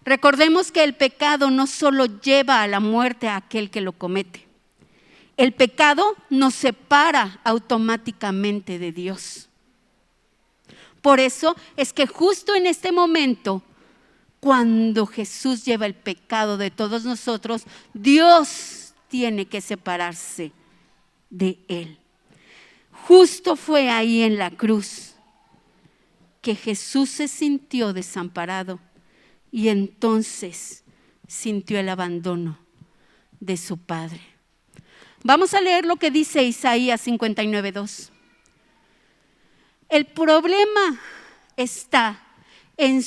Speaker 4: Recordemos que el pecado no solo lleva a la muerte a aquel que lo comete. El pecado nos separa automáticamente de Dios. Por eso es que justo en este momento, cuando Jesús lleva el pecado de todos nosotros, Dios tiene que separarse de él. Justo fue ahí en la cruz que Jesús se sintió desamparado y entonces sintió el abandono de su Padre. Vamos a leer lo que dice Isaías 59:2. El problema está en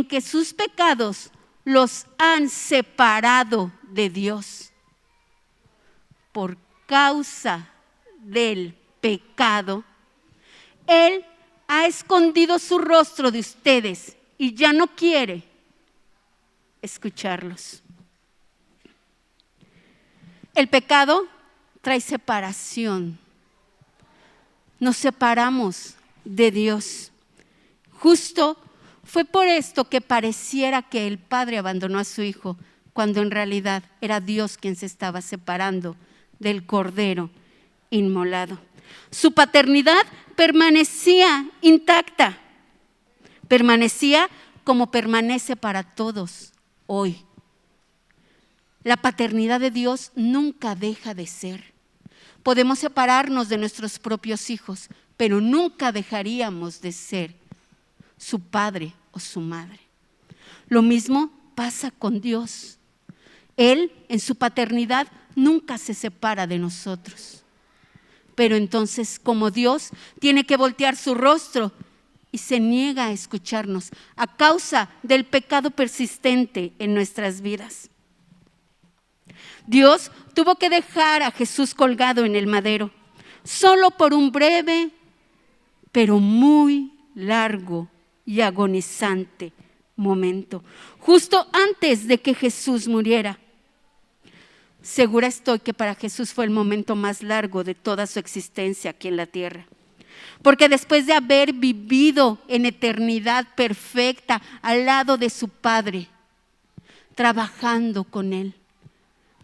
Speaker 4: que sus pecados los han separado de Dios. Por causa del pecado, Él ha escondido su rostro de ustedes y ya no quiere escucharlos. El pecado trae separación. Nos separamos de Dios. Justo fue por esto que pareciera que el Padre abandonó a su Hijo, cuando en realidad era Dios quien se estaba separando del Cordero inmolado. Su paternidad permanecía intacta, permanecía como permanece para todos hoy. La paternidad de Dios nunca deja de ser. Podemos separarnos de nuestros propios hijos, pero nunca dejaríamos de ser su padre o su madre. Lo mismo pasa con Dios. Él, en su paternidad, nunca se separa de nosotros. Pero entonces, como Dios, tiene que voltear su rostro y se niega a escucharnos a causa del pecado persistente en nuestras vidas. Dios tuvo que dejar a Jesús colgado en el madero, solo por un breve, pero muy largo y agonizante momento, justo antes de que Jesús muriera. Segura estoy que para Jesús fue el momento más largo de toda su existencia aquí en la tierra. Porque después de haber vivido en eternidad perfecta al lado de su Padre, trabajando con Él,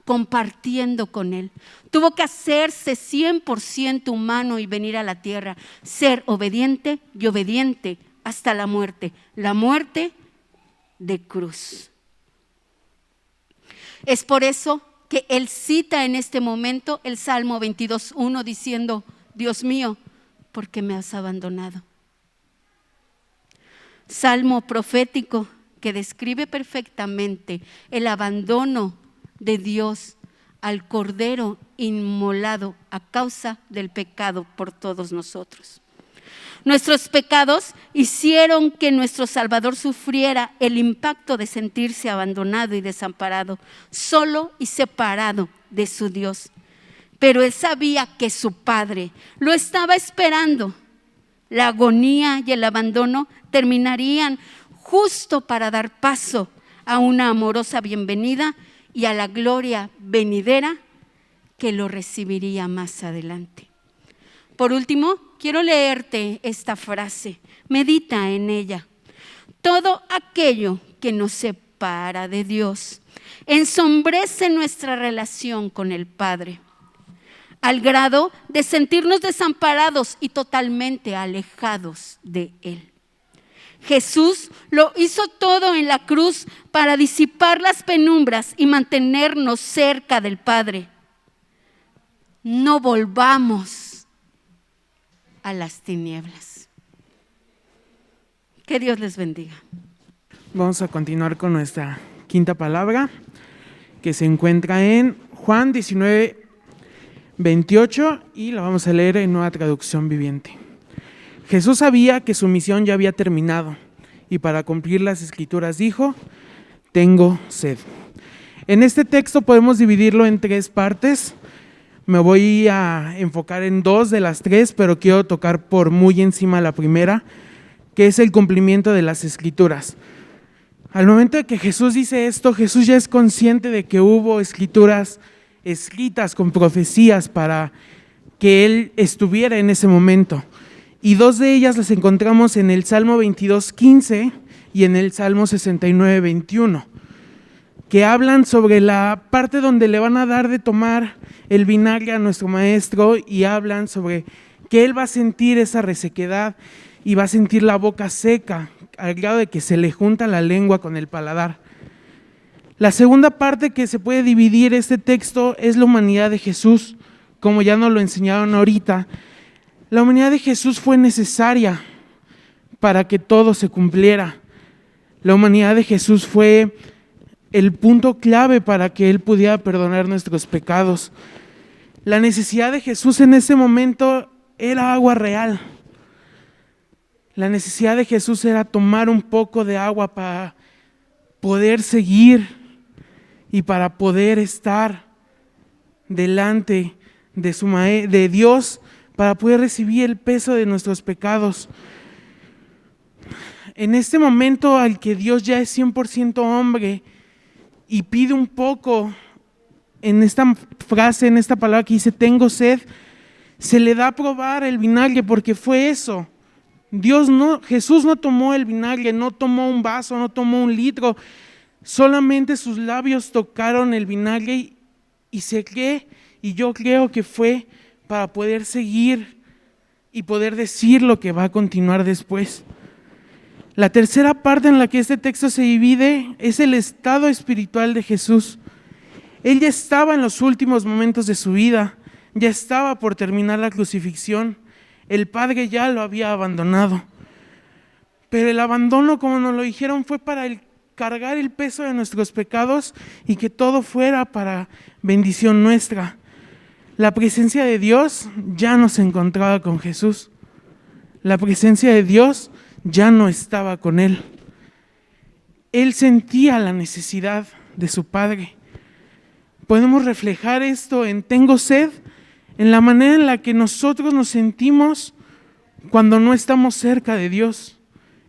Speaker 4: compartiendo con Él, tuvo que hacerse 100% humano y venir a la tierra, ser obediente y obediente hasta la muerte de cruz. Es por eso que Él cita en este momento el Salmo 22:1 diciendo: Dios mío, ¿por qué me has abandonado? Salmo profético que describe perfectamente el abandono de Dios al Cordero inmolado a causa del pecado por todos nosotros. Nuestros pecados hicieron que nuestro Salvador sufriera el impacto de sentirse abandonado y desamparado, solo y separado de su Dios. Pero Él sabía que su Padre lo estaba esperando. La agonía y el abandono terminarían justo para dar paso a una amorosa bienvenida y a la gloria venidera que lo recibiría más adelante. Por último, quiero leerte esta frase, medita en ella. Todo aquello que nos separa de Dios ensombrece nuestra relación con el Padre, al grado de sentirnos desamparados y totalmente alejados de Él. Jesús lo hizo todo en la cruz para disipar las penumbras y mantenernos cerca del Padre. No volvamos a las tinieblas. Que Dios les bendiga.
Speaker 5: Vamos a continuar con nuestra quinta palabra, que se encuentra en Juan 19:28 y la vamos a leer en Nueva Traducción Viviente. Jesús sabía que su misión ya había terminado y para cumplir las Escrituras dijo: tengo sed. En este texto podemos dividirlo en 3 partes. Me voy a enfocar en 2 de las 3, pero quiero tocar por muy encima la primera, que es el cumplimiento de las Escrituras. Al momento de que Jesús dice esto, Jesús ya es consciente de que hubo escrituras escritas con profecías para que Él estuviera en ese momento. Y 2 de ellas las encontramos en el Salmo 22:15 y en el Salmo 69:21, que hablan sobre la parte donde le van a dar de tomar el vinagre a nuestro maestro y hablan sobre que Él va a sentir esa resequedad y va a sentir la boca seca al grado de que se le junta la lengua con el paladar. La segunda parte que se puede dividir este texto es la humanidad de Jesús, como ya nos lo enseñaron ahorita. La humanidad de Jesús fue necesaria para que todo se cumpliera. La humanidad de Jesús fue el punto clave para que Él pudiera perdonar nuestros pecados. La necesidad de Jesús en ese momento era agua real. La necesidad de Jesús era tomar un poco de agua para poder seguir y para poder estar delante de Dios, para poder recibir el peso de nuestros pecados. En este momento al que Dios ya es 100% hombre y pide un poco, en esta frase, en esta palabra que dice tengo sed, se le da a probar el vinagre, porque fue eso. Jesús no tomó el vinagre, no tomó un vaso, no tomó 1 litro, Solamente sus labios tocaron el vinagre y se cree, y yo creo que fue para poder seguir y poder decir lo que va a continuar después. La tercera parte en la que este texto se divide es el estado espiritual de Jesús. Él ya estaba en los últimos momentos de su vida, ya estaba por terminar la crucifixión. El Padre ya lo había abandonado. Pero el abandono, como nos lo dijeron, fue para cargar el peso de nuestros pecados y que todo fuera para bendición nuestra. La presencia de Dios ya no se encontraba con Jesús. La presencia de Dios ya no estaba con él. Él sentía la necesidad de su Padre. Podemos reflejar esto en tengo sed, en la manera en la que nosotros nos sentimos cuando no estamos cerca de Dios.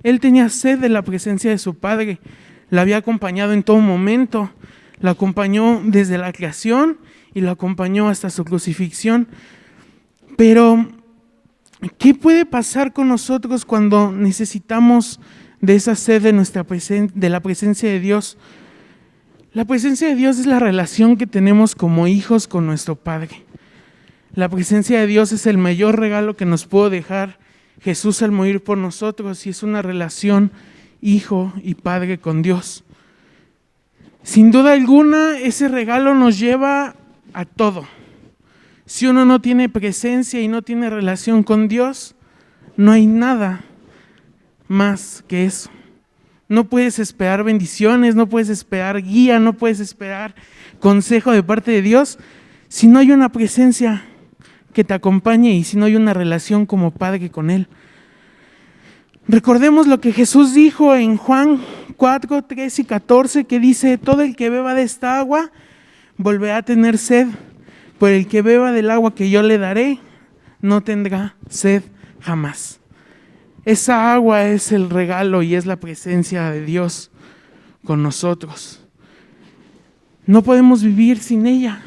Speaker 5: Él tenía sed de la presencia de su Padre. La había acompañado en todo momento. La acompañó desde la creación y lo acompañó hasta su crucifixión. Pero, ¿qué puede pasar con nosotros cuando necesitamos de esa sed de la presencia de Dios? La presencia de Dios es la relación que tenemos como hijos con nuestro Padre. La presencia de Dios es el mayor regalo que nos pudo dejar Jesús al morir por nosotros, y es una relación hijo y padre con Dios. Sin duda alguna, ese regalo nos lleva a todo. Si uno no tiene presencia y no tiene relación con Dios, no hay nada más que eso. No puedes esperar bendiciones, no puedes esperar guía, no puedes esperar consejo de parte de Dios si no hay una presencia que te acompañe y si no hay una relación como padre con Él. Recordemos lo que Jesús dijo en Juan 4, 3 y 14, que dice: todo el que beba de esta agua volverá a tener sed, pero el que beba del agua que yo le daré no tendrá sed jamás. Esa agua es el regalo y es la presencia de Dios con nosotros. No podemos vivir sin ella.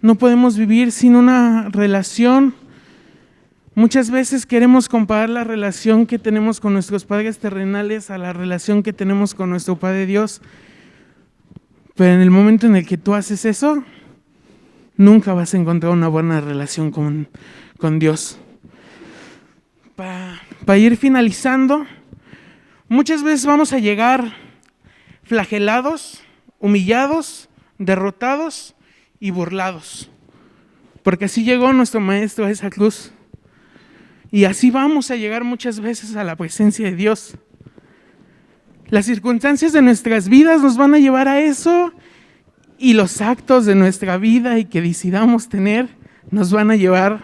Speaker 5: No podemos vivir sin una relación. Muchas veces queremos comparar la relación que tenemos con nuestros padres terrenales a la relación que tenemos con nuestro Padre Dios. Pero en el momento en el que tú haces eso, nunca vas a encontrar una buena relación con Dios. Para ir finalizando, muchas veces vamos a llegar flagelados, humillados, derrotados y burlados, porque así llegó nuestro Maestro a esa cruz, y así vamos a llegar muchas veces a la presencia de Dios. Las circunstancias de nuestras vidas nos van a llevar a eso, y los actos de nuestra vida y que decidamos tener nos van a llevar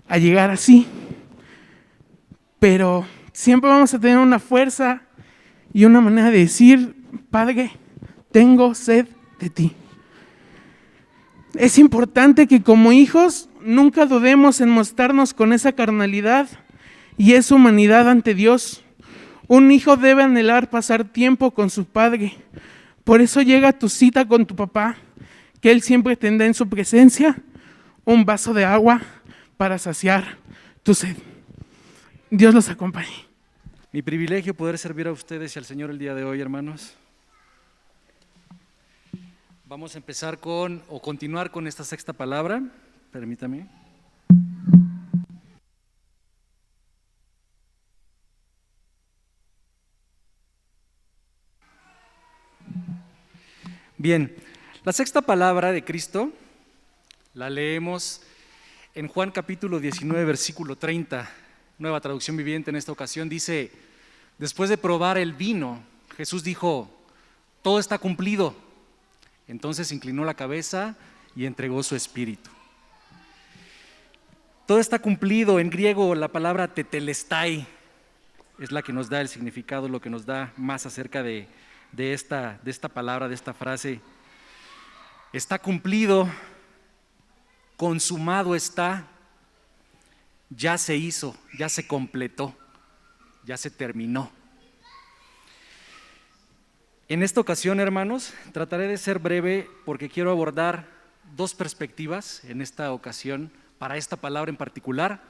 Speaker 5: a llegar así. Pero siempre vamos a tener una fuerza y una manera de decir: Padre, tengo sed de ti. Es importante que como hijos nunca dudemos en mostrarnos con esa carnalidad y esa humanidad ante Dios. Un hijo debe anhelar pasar tiempo con su padre. Por eso llega a tu cita con tu papá, que Él siempre tendrá en su presencia un vaso de agua para saciar tu sed. Dios los acompañe.
Speaker 6: Mi privilegio poder servir a ustedes y al Señor el día de hoy, hermanos. Vamos a empezar continuar con esta sexta palabra. Permítame. Bien, la sexta palabra de Cristo la leemos en Juan capítulo 19, versículo 30. Nueva traducción viviente en esta ocasión, dice: después de probar el vino, Jesús dijo: todo está cumplido. Entonces inclinó la cabeza y entregó su espíritu. Todo está cumplido. En griego la palabra tetelestai es la que nos da el significado, lo que nos da más acerca de esta palabra, de esta frase. Está cumplido, consumado está. Ya se hizo, ya se completó, ya se terminó. En esta ocasión, hermanos, trataré de ser breve porque quiero abordar dos perspectivas en esta ocasión para esta palabra en particular,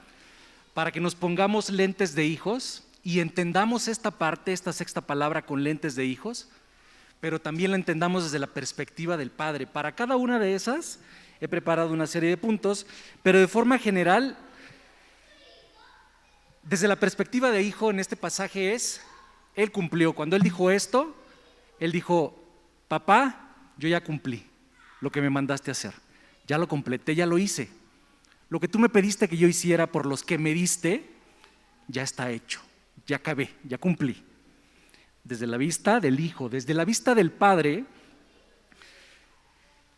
Speaker 6: para que nos pongamos lentes de hijos y entendamos esta parte, esta sexta palabra con lentes de hijos, pero también la entendamos desde la perspectiva del Padre. Para cada una de esas he preparado una serie de puntos, pero de forma general, desde la perspectiva de hijo en este pasaje es, él cumplió. Cuando él dijo esto, él dijo, papá, yo ya cumplí lo que me mandaste a hacer, ya lo completé, ya lo hice. Lo que tú me pediste que yo hiciera por los que me diste, ya está hecho, ya acabé, ya cumplí. Desde la vista del hijo, desde la vista del padre,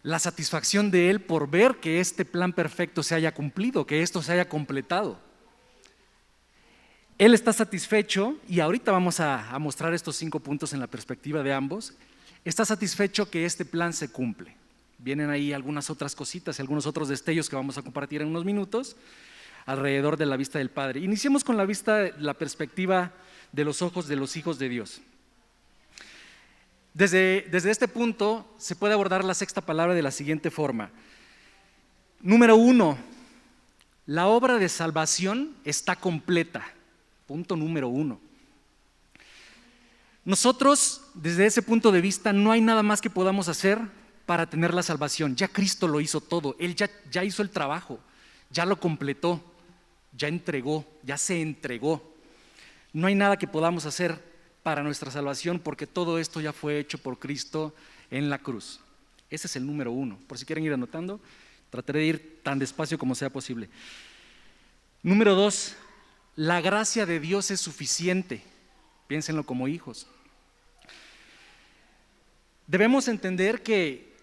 Speaker 6: la satisfacción de él por ver que este plan perfecto se haya cumplido, que esto se haya completado. Él está satisfecho, y ahorita vamos a mostrar estos 5 puntos en la perspectiva de ambos. Está satisfecho que este plan se cumple. Vienen ahí algunas otras cositas y algunos otros destellos que vamos a compartir en unos minutos alrededor de la vista del Padre. Iniciemos con la perspectiva de los ojos de los hijos de Dios. Desde este punto se puede abordar la sexta palabra de la siguiente forma. Número 1, la obra de salvación está completa. Punto número 1. Nosotros, desde ese punto de vista, no hay nada más que podamos hacer para tener la salvación. Ya Cristo lo hizo todo, Él ya hizo el trabajo, ya lo completó, ya entregó, ya se entregó. No hay nada que podamos hacer para nuestra salvación porque todo esto ya fue hecho por Cristo en la cruz. Ese es el número 1. Por si quieren ir anotando, trataré de ir tan despacio como sea posible. Número 2, la gracia de Dios es suficiente. Piénsenlo como hijos. Debemos entender que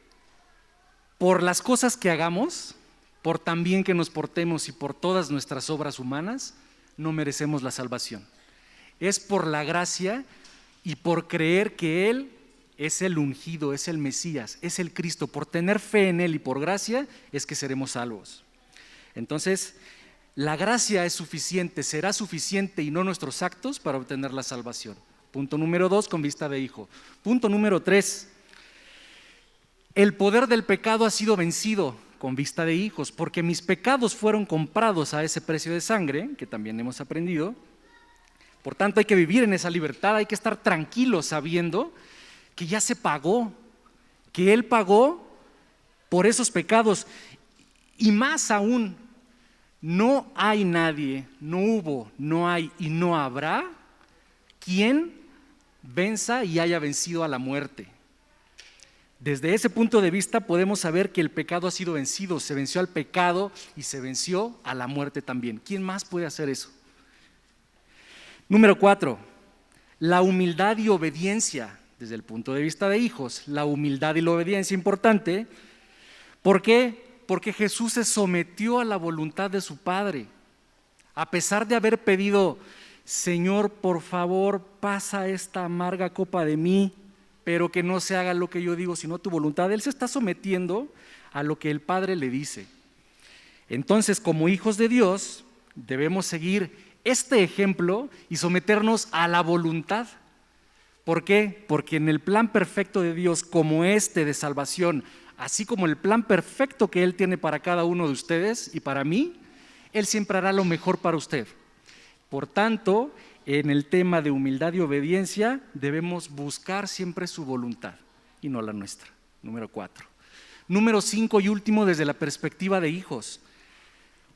Speaker 6: por las cosas que hagamos, por tan bien que nos portemos y por todas nuestras obras humanas, no merecemos la salvación. Es por la gracia y por creer que Él es el ungido, es el Mesías, es el Cristo. Por tener fe en Él y por gracia es que seremos salvos. Entonces, la gracia es suficiente, será suficiente y no nuestros actos para obtener la salvación. Punto número 2, con vista de hijo. Punto número 3, el poder del pecado ha sido vencido con vista de hijos, porque mis pecados fueron comprados a ese precio de sangre, que también hemos aprendido. Por tanto, hay que vivir en esa libertad, hay que estar tranquilos sabiendo que ya se pagó, que Él pagó por esos pecados. Y más aún, no hay nadie, no hubo, no hay y no habrá quien venza y haya vencido a la muerte. Desde ese punto de vista podemos saber que el pecado ha sido vencido, se venció al pecado y se venció a la muerte también. ¿Quién más puede hacer eso? Número 4, la humildad y obediencia. Desde el punto de vista de hijos, la humildad y la obediencia importante. ¿Por qué? Porque Jesús se sometió a la voluntad de su Padre. A pesar de haber pedido, Señor, por favor, pasa esta amarga copa de mí, pero que no se haga lo que yo digo, sino tu voluntad. Él se está sometiendo a lo que el Padre le dice. Entonces, como hijos de Dios, debemos seguir este ejemplo y someternos a la voluntad. ¿Por qué? Porque en el plan perfecto de Dios, como este de salvación, así como el plan perfecto que Él tiene para cada uno de ustedes y para mí, Él siempre hará lo mejor para usted. Por tanto, en el tema de humildad y obediencia, debemos buscar siempre su voluntad y no la nuestra. Número 4. Número 5 y último, desde la perspectiva de hijos,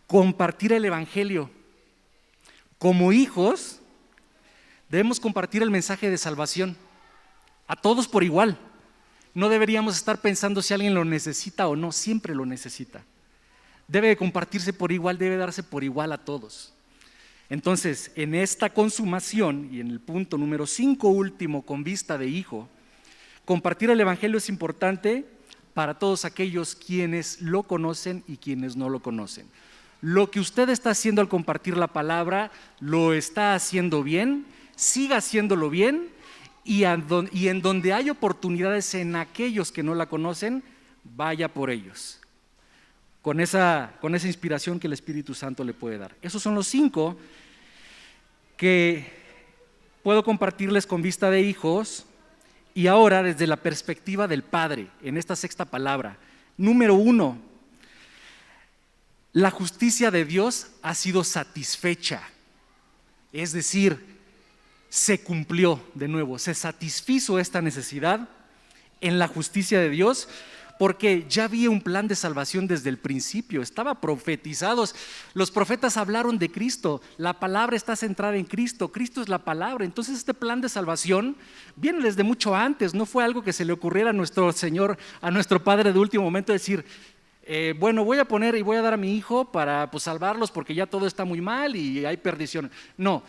Speaker 6: compartir el Evangelio. Como hijos, debemos compartir el mensaje de salvación a todos por igual. No deberíamos estar pensando si alguien lo necesita o no, siempre lo necesita. Debe de compartirse por igual, debe darse por igual a todos. Entonces, en esta consumación y en el punto número 5 último, con vista de hijo, compartir el Evangelio es importante para todos aquellos quienes lo conocen y quienes no lo conocen. Lo que usted está haciendo al compartir la palabra, lo está haciendo bien, siga haciéndolo bien y en donde hay oportunidades en aquellos que no la conocen, vaya por ellos. Con esa inspiración que el Espíritu Santo le puede dar. Esos son los 5 que puedo compartirles con vista de hijos y ahora desde la perspectiva del Padre, en esta sexta palabra. Número 1, la justicia de Dios ha sido satisfecha, es decir, se cumplió de nuevo, se satisfizo esta necesidad en la justicia de Dios, porque ya había un plan de salvación desde el principio, estaba profetizados. Los profetas hablaron de Cristo, la palabra está centrada en Cristo, Cristo es la palabra. Entonces este plan de salvación viene desde mucho antes, no fue algo que se le ocurriera a nuestro Señor, a nuestro Padre de último momento decir, bueno, voy a poner y voy a dar a mi hijo para salvarlos porque ya todo está muy mal y hay perdición. No,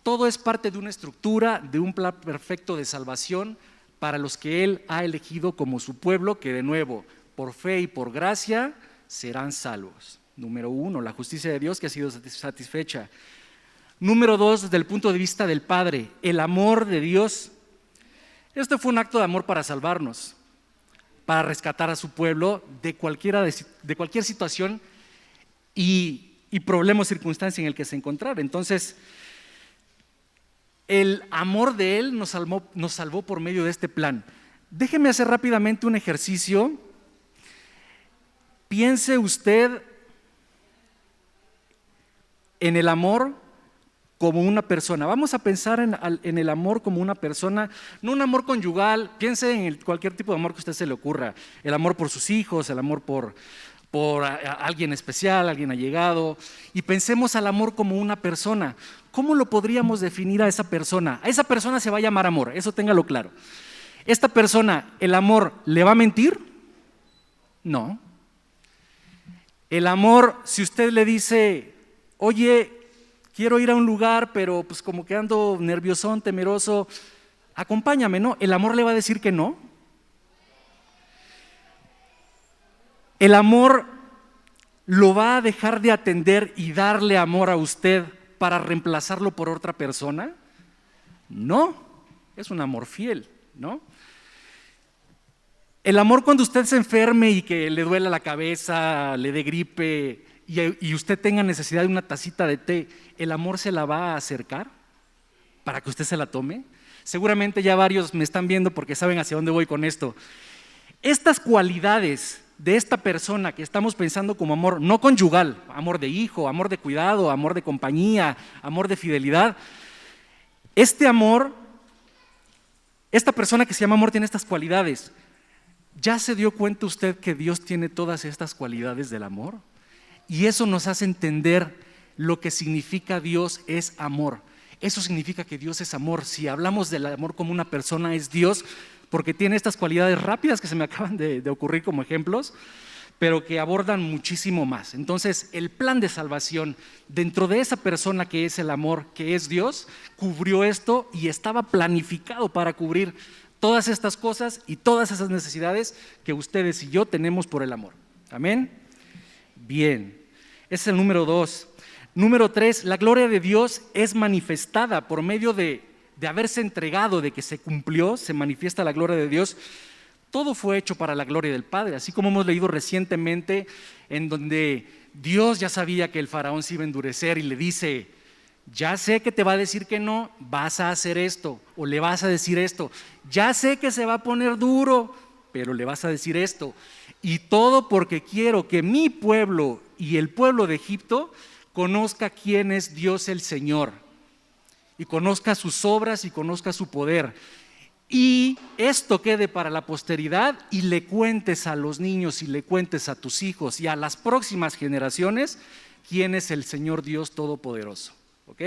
Speaker 6: todo es parte de una estructura, de un plan perfecto de salvación para los que Él ha elegido como su pueblo, que de nuevo, por fe y por gracia, serán salvos. Número 1, la justicia de Dios que ha sido satisfecha. Número 2, desde el punto de vista del Padre, el amor de Dios. Este fue un acto de amor para salvarnos, para rescatar a su pueblo de cualquier situación y problema o circunstancia en el que se encontrara. Entonces, el amor de Él nos salvó por medio de este plan. Déjeme hacer rápidamente un ejercicio. Piense usted en el amor como una persona. Vamos a pensar en el amor como una persona, no un amor conyugal. Piense en cualquier tipo de amor que a usted se le ocurra. El amor por sus hijos, el amor por alguien especial, alguien allegado, y pensemos al amor como una persona. ¿Cómo lo podríamos definir a esa persona? A esa persona se va a llamar amor, eso téngalo claro. ¿Esta persona, el amor, le va a mentir? No. El amor, si usted le dice, oye, quiero ir a un lugar, pero pues como que ando nerviosón, temeroso, acompáñame, ¿no? ¿El amor le va a decir que no? ¿El amor lo va a dejar de atender y darle amor a usted para reemplazarlo por otra persona? No, es un amor fiel, ¿no? El amor cuando usted se enferme y que le duela la cabeza, le dé gripe y usted tenga necesidad de una tacita de té, ¿el amor se la va a acercar para que usted se la tome? Seguramente ya varios me están viendo porque saben hacia dónde voy con esto. Estas cualidades de esta persona que estamos pensando como amor, no conyugal, amor de hijo, amor de cuidado, amor de compañía, amor de fidelidad, este amor, esta persona que se llama amor tiene estas cualidades. ¿Ya se dio cuenta usted que Dios tiene todas estas cualidades del amor? Y eso nos hace entender lo que significa Dios es amor. Eso significa que Dios es amor. Si hablamos del amor como una persona, es Dios, porque tiene estas cualidades rápidas que se me acaban de ocurrir como ejemplos, pero que abordan muchísimo más. Entonces, el plan de salvación dentro de esa persona que es el amor, que es Dios, cubrió esto y estaba planificado para cubrir todas estas cosas y todas esas necesidades que ustedes y yo tenemos por el amor. ¿Amén? Bien, ese es el número 2. Número 3, la gloria de Dios es manifestada por medio de haberse entregado, de que se cumplió, se manifiesta la gloria de Dios. Todo fue hecho para la gloria del Padre, así como hemos leído recientemente en donde Dios ya sabía que el faraón se iba a endurecer y le dice, ya sé que te va a decir que no, vas a hacer esto o le vas a decir esto, ya sé que se va a poner duro, pero le vas a decir esto, y todo porque quiero que mi pueblo y el pueblo de Egipto conozca quién es Dios el Señor, y conozca sus obras y conozca su poder, y esto quede para la posteridad y le cuentes a los niños y le cuentes a tus hijos y a las próximas generaciones quién es el Señor Dios Todopoderoso. ¿Ok?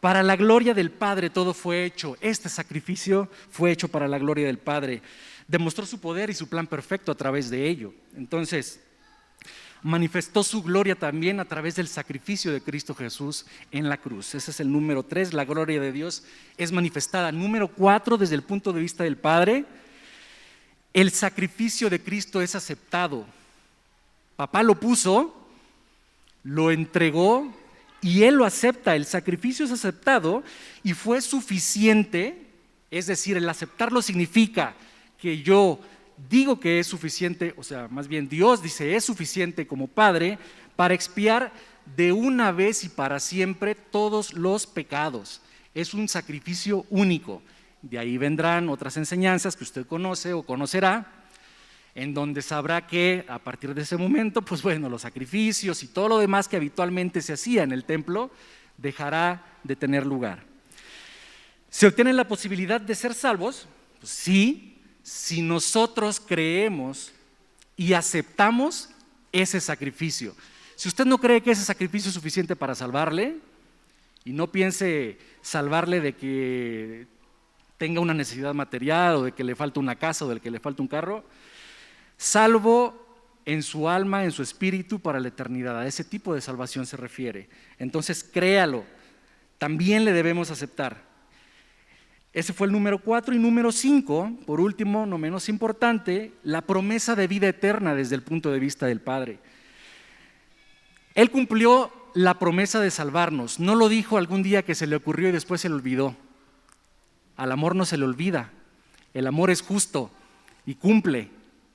Speaker 6: Para la gloria del Padre todo fue hecho, este sacrificio fue hecho para la gloria del Padre, demostró su poder y su plan perfecto a través de ello. Entonces, manifestó su gloria también a través del sacrificio de Cristo Jesús en la cruz. Ese es el número 3, la gloria de Dios es manifestada. Número 4, desde el punto de vista del Padre, el sacrificio de Cristo es aceptado. Papá lo puso, lo entregó y Él lo acepta. El sacrificio es aceptado y fue suficiente, es decir, el aceptarlo significa que yo digo que es suficiente, o sea, más bien Dios dice es suficiente como Padre para expiar de una vez y para siempre todos los pecados. Es un sacrificio único. De ahí vendrán otras enseñanzas que usted conoce o conocerá, en donde sabrá que a partir de ese momento, pues bueno, los sacrificios y todo lo demás que habitualmente se hacía en el templo dejará de tener lugar. ¿Se obtiene la posibilidad de ser salvos? Pues sí. si nosotros creemos y aceptamos ese sacrificio. Si usted no cree que ese sacrificio es suficiente para salvarle, y no piense salvarle de que tenga una necesidad material o de que le falta una casa o de que le falta un carro, salvo en su alma, en su espíritu para la eternidad. A ese tipo de salvación se refiere. Entonces créalo, también le debemos aceptar. Ese fue el número 4. Y número 5, por último, no menos importante, la promesa de vida eterna desde el punto de vista del Padre. Él cumplió la promesa de salvarnos. No lo dijo algún día que se le ocurrió y después se le olvidó. Al amor no se le olvida. El amor es justo y cumple,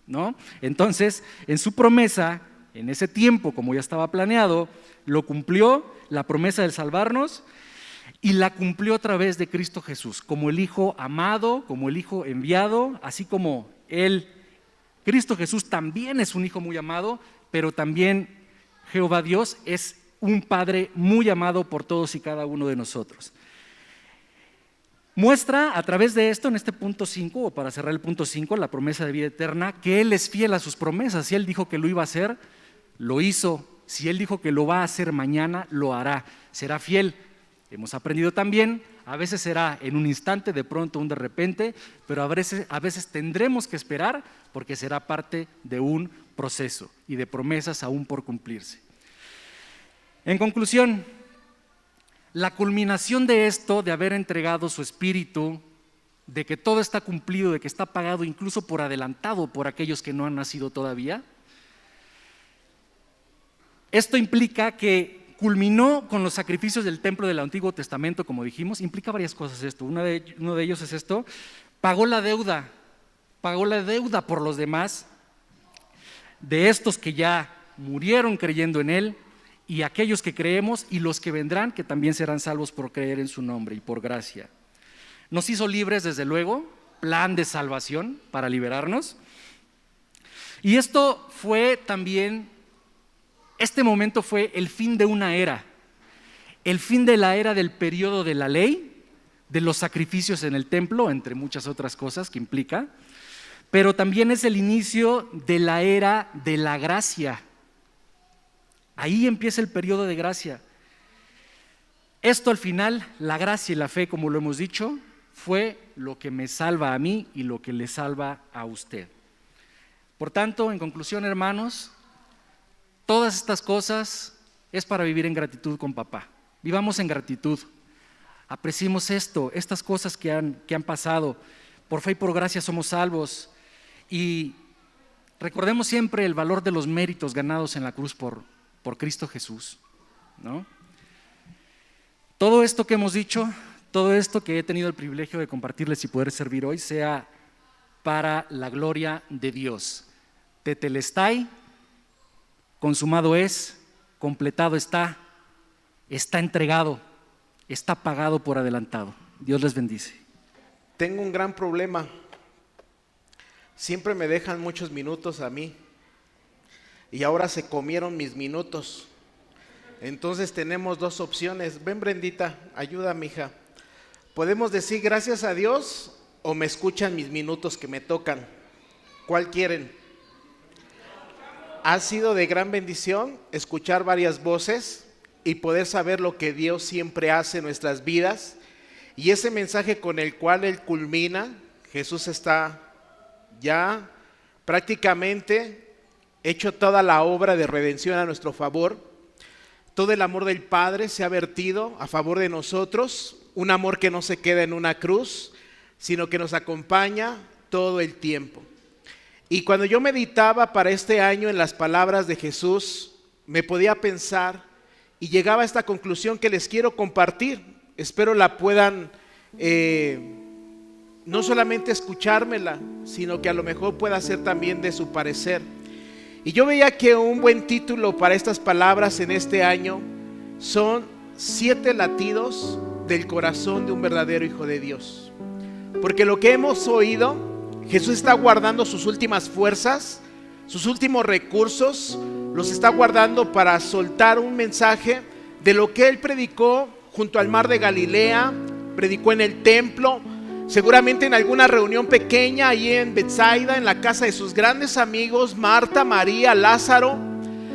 Speaker 6: ¿no? Entonces, en su promesa, en ese tiempo, como ya estaba planeado, lo cumplió, la promesa de salvarnos, y la cumplió a través de Cristo Jesús, como el Hijo amado, como el Hijo enviado, así como Él, Cristo Jesús también es un Hijo muy amado, pero también Jehová Dios es un Padre muy amado por todos y cada uno de nosotros. Muestra a través de esto, en este punto 5, o para cerrar el punto 5, la promesa de vida eterna, que Él es fiel a sus promesas. Si Él dijo que lo iba a hacer, lo hizo. Si Él dijo que lo va a hacer mañana, lo hará. Será fiel. Hemos aprendido también, a veces será en un instante, de pronto, un de repente, pero a veces tendremos que esperar porque será parte de un proceso y de promesas aún por cumplirse. En conclusión, la culminación de esto, de haber entregado su espíritu, de que todo está cumplido, de que está pagado incluso por adelantado por aquellos que no han nacido todavía, esto implica que culminó con los sacrificios del templo del Antiguo Testamento, como dijimos. Implica varias cosas esto. Uno de ellos es esto: pagó la deuda por los demás, de estos que ya murieron creyendo en Él, y aquellos que creemos y los que vendrán, que también serán salvos por creer en su nombre y por gracia. Nos hizo libres, desde luego, plan de salvación para liberarnos. Y esto fue también, este momento fue el fin de una era, el fin de la era del periodo de la ley, de los sacrificios en el templo, entre muchas otras cosas que implica, pero también es el inicio de la era de la gracia. Ahí empieza el periodo de gracia. Esto al final, la gracia y la fe, como lo hemos dicho, fue lo que me salva a mí y lo que le salva a usted. Por tanto, en conclusión, hermanos, todas estas cosas es para vivir en gratitud con papá. Vivamos en gratitud. Apreciemos estas cosas que han pasado. Por fe y por gracia somos salvos. Y recordemos siempre el valor de los méritos ganados en la cruz por Cristo Jesús, ¿no? Todo esto que hemos dicho, todo esto que he tenido el privilegio de compartirles y poder servir hoy, sea para la gloria de Dios. Tetelestai, consumado es, completado está entregado, está pagado por adelantado. Dios les bendice.
Speaker 7: Tengo un gran problema. Siempre me dejan muchos minutos a mí. Y ahora se comieron mis minutos. Entonces tenemos dos opciones. Ven, Brendita, ayúdame, hija. Podemos decir gracias a Dios o me escuchan mis minutos que me tocan. ¿Cuál quieren? Ha sido de gran bendición escuchar varias voces y poder saber lo que Dios siempre hace en nuestras vidas. Y ese mensaje con el cual Él culmina, Jesús está ya prácticamente hecho toda la obra de redención a nuestro favor. Todo el amor del Padre se ha vertido a favor de nosotros, un amor que no se queda en una cruz, sino que nos acompaña todo el tiempo. Y cuando yo meditaba para este año en las palabras de Jesús, me podía pensar y llegaba a esta conclusión que les quiero compartir. Espero la puedan no solamente escuchármela, sino que a lo mejor pueda ser también de su parecer. Y yo veía que un buen título para estas palabras en este año son 7 latidos del corazón de un verdadero hijo de Dios. Porque lo que hemos oído, Jesús está guardando sus últimas fuerzas, sus últimos recursos, los está guardando para soltar un mensaje de lo que Él predicó junto al mar de Galilea, predicó en el templo, seguramente en alguna reunión pequeña ahí en Betsaida, en la casa de sus grandes amigos, Marta, María, Lázaro,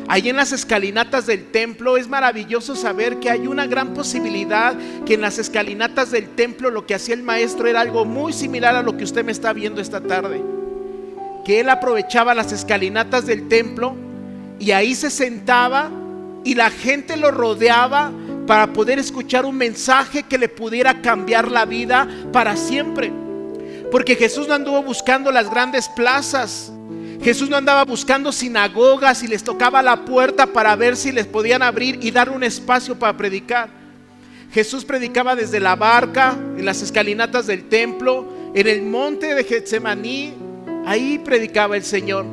Speaker 7: ahí en las escalinatas del templo. Es maravilloso saber que hay una gran posibilidad que en las escalinatas del templo lo que hacía el maestro era algo muy similar a lo que usted me está viendo esta tarde. Que él aprovechaba las escalinatas del templo y ahí se sentaba y la gente lo rodeaba para poder escuchar un mensaje que le pudiera cambiar la vida para siempre. Porque Jesús no anduvo buscando las grandes plazas. Jesús no andaba buscando sinagogas y les tocaba la puerta para ver si les podían abrir y dar un espacio para predicar. Jesús predicaba desde la barca, en las escalinatas del templo, en el monte de Getsemaní. Ahí predicaba el Señor.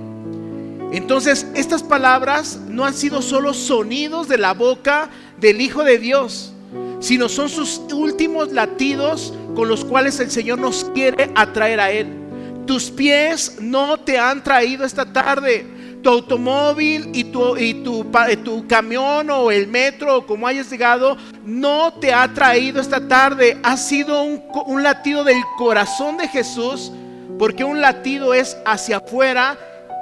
Speaker 7: Entonces, estas palabras no han sido solo sonidos de la boca del Hijo de Dios, sino son sus últimos latidos con los cuales el Señor nos quiere atraer a Él. Tus pies no te han traído esta tarde. Tu automóvil y tu camión o el metro o como hayas llegado no te ha traído esta tarde. Ha sido un latido del corazón de Jesús, porque un latido es hacia afuera,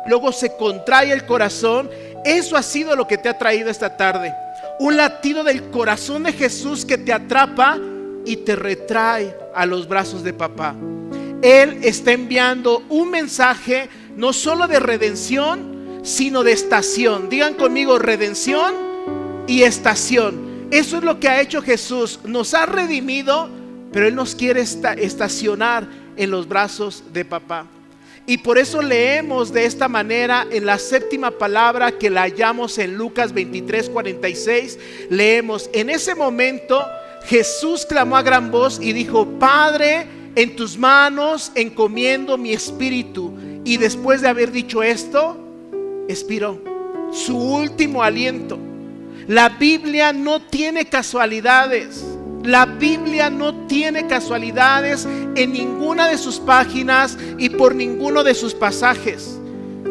Speaker 7: luego se contrae el corazón. Eso ha sido lo que te ha traído esta tarde. Un latido del corazón de Jesús que te atrapa y te retrae a los brazos de papá. Él está enviando un mensaje no solo de redención, sino de estación. Digan conmigo, redención y estación. Eso es lo que ha hecho Jesús. Nos ha redimido, pero Él nos quiere estacionar en los brazos de papá. Y por eso leemos de esta manera en la séptima palabra que la hallamos en Lucas 23:46. Leemos: en ese momento Jesús clamó a gran voz y dijo: Padre, en tus manos encomiendo mi espíritu. Y después de haber dicho esto, expiró su último aliento. La Biblia no tiene casualidades. La Biblia no tiene casualidades en ninguna de sus páginas y por ninguno de sus pasajes.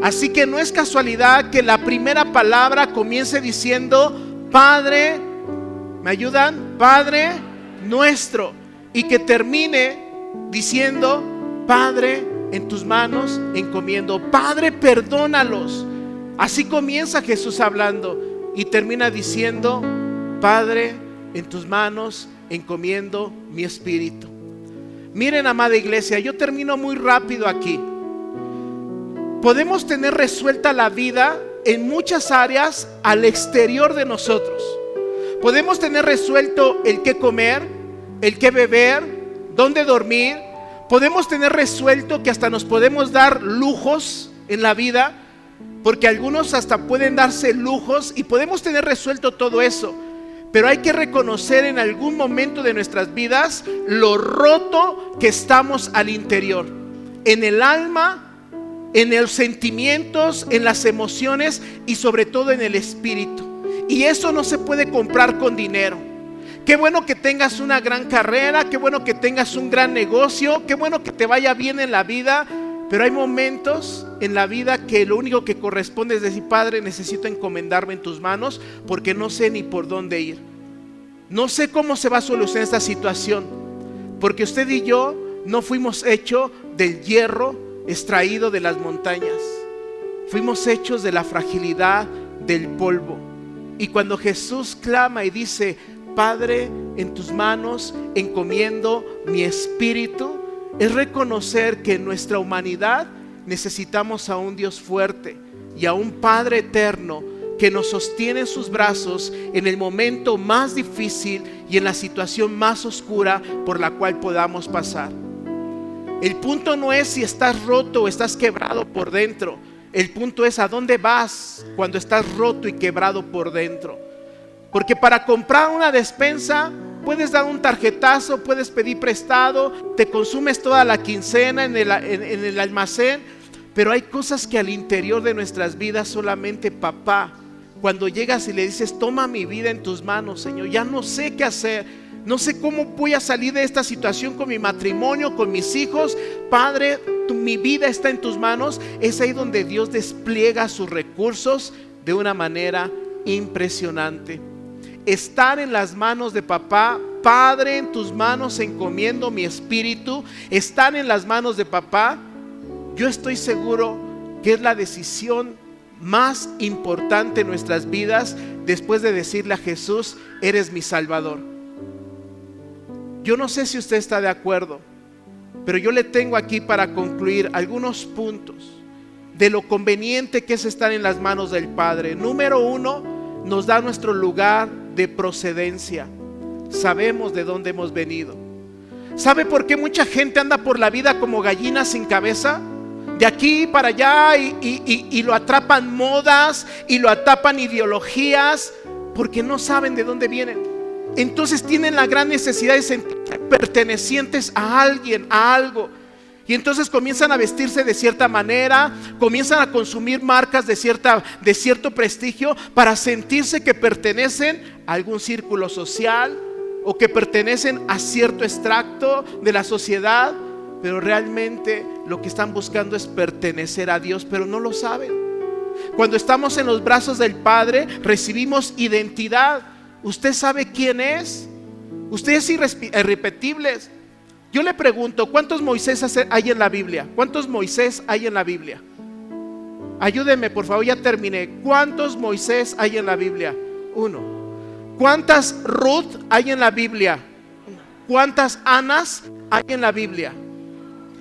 Speaker 7: Así que no es casualidad que la primera palabra comience diciendo: Padre, ¿me ayudan? Padre nuestro. Y que termine diciendo: Padre, en tus manos encomiendo. Padre, perdónalos. Así comienza Jesús hablando y termina diciendo: Padre, en tus manos encomiendo mi espíritu. Miren, amada iglesia, yo termino muy rápido aquí. Podemos tener resuelta la vida en muchas áreas al exterior de nosotros. Podemos tener resuelto el qué comer, el qué beber, dónde dormir. Podemos tener resuelto que hasta nos podemos dar lujos en la vida, porque algunos hasta pueden darse lujos, y podemos tener resuelto todo eso. Pero hay que reconocer en algún momento de nuestras vidas lo roto que estamos al interior, en el alma, en los sentimientos, en las emociones y sobre todo en el espíritu. Y eso no se puede comprar con dinero. Qué bueno que tengas una gran carrera, qué bueno que tengas un gran negocio, qué bueno que te vaya bien en la vida, pero hay momentos en la vida que lo único que corresponde es decir: Padre, necesito encomendarme en tus manos porque no sé ni por dónde ir. No sé cómo se va a solucionar esta situación, porque usted y yo no fuimos hechos del hierro extraído de las montañas. Fuimos hechos de la fragilidad del polvo. Y cuando Jesús clama y dice: Padre, en tus manos encomiendo mi espíritu, es reconocer que en nuestra humanidad necesitamos a un Dios fuerte y a un Padre eterno que nos sostiene en sus brazos en el momento más difícil y en la situación más oscura por la cual podamos pasar. El punto no es si estás roto o estás quebrado por dentro. El punto es a dónde vas cuando estás roto y quebrado por dentro. Porque para comprar una despensa puedes dar un tarjetazo, puedes pedir prestado, te consumes toda la quincena en el almacén, pero hay cosas que al interior de nuestras vidas solamente papá, cuando llegas y le dices: toma mi vida en tus manos, Señor, ya no sé qué hacer, no sé cómo voy a salir de esta situación con mi matrimonio, con mis hijos, Padre, mi vida está en tus manos. Es ahí donde Dios despliega sus recursos de una manera impresionante. Estar en las manos de papá Padre, en tus manos encomiendo mi espíritu, están en las manos de papá, yo estoy seguro que es la decisión más importante en nuestras vidas después de decirle a Jesús, eres mi Salvador. Yo no sé si usted está de acuerdo, pero yo le tengo aquí para concluir algunos puntos de lo conveniente que es estar en las manos del Padre. Número 1, nos da nuestro lugar de procedencia. Sabemos de dónde hemos venido. ¿Sabe por qué mucha gente anda por la vida como gallina sin cabeza? De aquí para allá y lo atrapan modas y lo atrapan ideologías porque no saben de dónde vienen. Entonces tienen la gran necesidad de sentirse pertenecientes a alguien, a algo. Y entonces comienzan a vestirse de cierta manera, comienzan a consumir marcas de cierto prestigio para sentirse que pertenecen a algún círculo social o que pertenecen a cierto extracto de la sociedad. Pero realmente lo que están buscando es pertenecer a Dios, pero no lo saben. Cuando estamos en los brazos del Padre, recibimos identidad. ¿Usted sabe quién es? Usted es irrepetible. Yo le pregunto, ¿cuántos Moisés hay en la Biblia? ¿Cuántos Moisés hay en la Biblia? Ayúdenme, por favor, ya terminé. ¿Cuántos Moisés hay en la Biblia? 1. ¿Cuántas Ruth hay en la Biblia? ¿Cuántas Anas hay en la Biblia?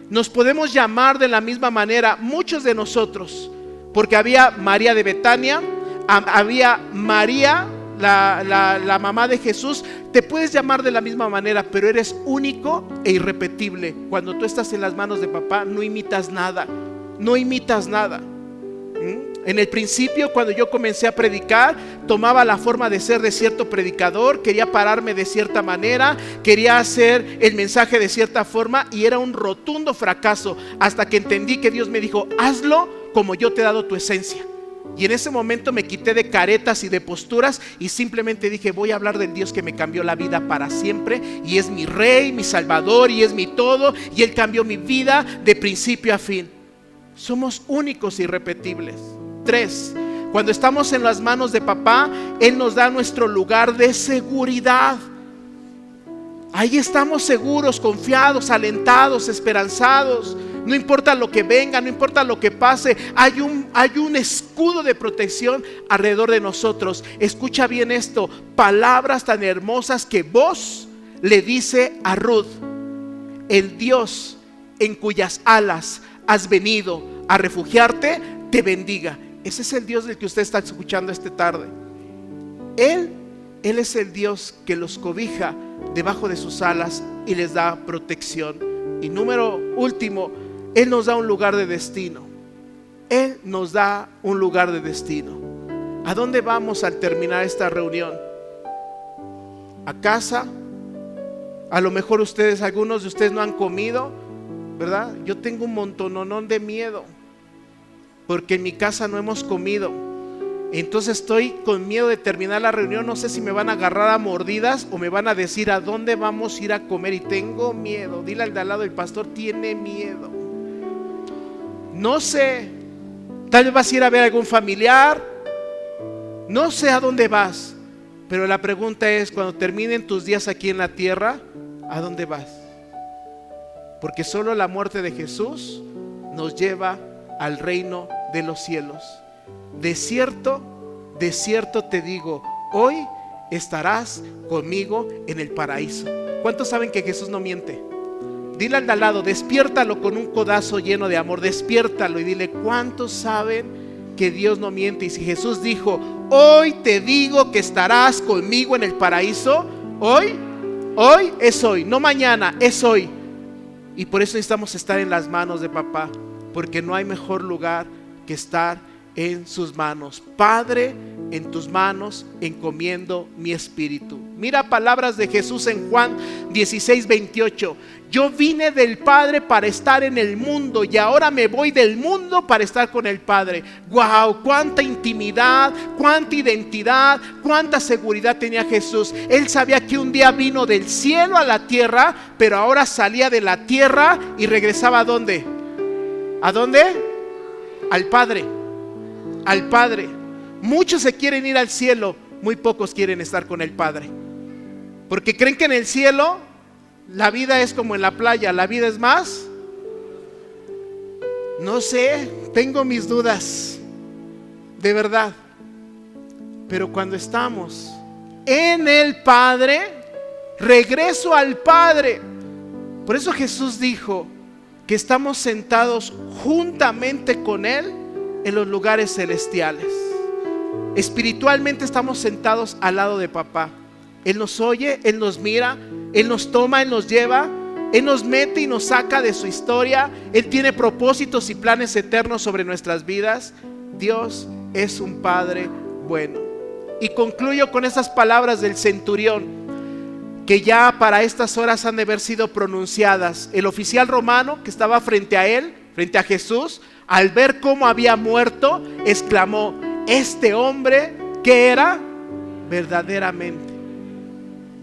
Speaker 7: Nos podemos llamar de la misma manera, muchos de nosotros, porque había María de Betania, había María, la mamá de Jesús. Te puedes llamar de la misma manera, pero eres único e irrepetible. Cuando tú estás en las manos de papá, no imitas nada. No imitas nada. En el principio, cuando yo comencé a predicar, tomaba la forma de ser de cierto predicador, quería pararme de cierta manera, quería hacer el mensaje de cierta forma, y era un rotundo fracaso, hasta que entendí que Dios me dijo, hazlo como yo te he dado tu esencia. Y en ese momento me quité de caretas y de posturas y simplemente dije, voy a hablar del Dios que me cambió la vida para siempre, y es mi Rey, mi Salvador, y es mi todo, y Él cambió mi vida de principio a fin. Somos únicos e irrepetibles. 3. Cuando estamos en las manos de papá, Él nos da nuestro lugar de seguridad. Ahí estamos seguros, confiados, alentados, esperanzados. No importa lo que venga, no importa lo que pase, hay un escudo de protección alrededor de nosotros. Escucha bien esto, palabras tan hermosas que vos le dice a Ruth, el Dios en cuyas alas has venido a refugiarte, te bendiga. Ese es el Dios del que usted está escuchando esta tarde. Él es el Dios que los cobija debajo de sus alas y les da protección. Y número último, Él nos da un lugar de destino. Él nos da un lugar de destino. ¿A dónde vamos al terminar esta reunión? ¿A casa? A lo mejor algunos de ustedes no han comido, ¿verdad? Yo tengo un montononón de miedo, porque en mi casa no hemos comido. Entonces estoy con miedo de terminar la reunión. No sé si me van a agarrar a mordidas o me van a decir a dónde vamos a ir a comer. Y tengo miedo. Dile al de al lado, el pastor tiene miedo. No sé, tal vez vas a ir a ver a algún familiar. No sé a dónde vas. Pero la pregunta es, cuando terminen tus días aquí en la tierra, ¿a dónde vas? Porque solo la muerte de Jesús nos lleva al reino de los cielos. De cierto te digo, hoy estarás conmigo en el paraíso. ¿Cuántos saben que Jesús no miente? Dile al de al lado, despiértalo con un codazo lleno de amor, despiértalo y dile, ¿cuántos saben que Dios no miente? Y si Jesús dijo, hoy te digo que estarás conmigo en el paraíso, hoy es hoy, no mañana, es hoy. Y por eso necesitamos estar en las manos de papá, porque no hay mejor lugar que estar en sus manos. Padre, en tus manos encomiendo mi espíritu. Mira palabras de Jesús en Juan 16:28. Yo vine del Padre para estar en el mundo y ahora me voy del mundo para estar con el Padre. Wow, cuánta intimidad, cuánta identidad, cuánta seguridad tenía Jesús. Él sabía que un día vino del cielo a la tierra, pero ahora salía de la tierra y regresaba ¿a dónde? ¿A dónde? Al Padre. Al Padre. Muchos se quieren ir al cielo, muy pocos quieren estar con el Padre. Porque creen que en el cielo la vida es como en la playa, la vida es más. No sé, tengo mis dudas, de verdad. Pero cuando estamos en el Padre, regreso al Padre. Por eso Jesús dijo que estamos sentados juntamente con Él en los lugares celestiales. Espiritualmente estamos sentados al lado de papá. Él nos oye, Él nos mira, Él nos toma, Él nos lleva, Él nos mete y nos saca de su historia. Él tiene propósitos y planes eternos sobre nuestras vidas. Dios es un Padre bueno. Y concluyo con estas palabras del centurión, que ya para estas horas han de haber sido pronunciadas. El oficial romano que estaba frente a él, frente a Jesús, al ver cómo había muerto, exclamó: este hombre, ¿qué era? Verdaderamente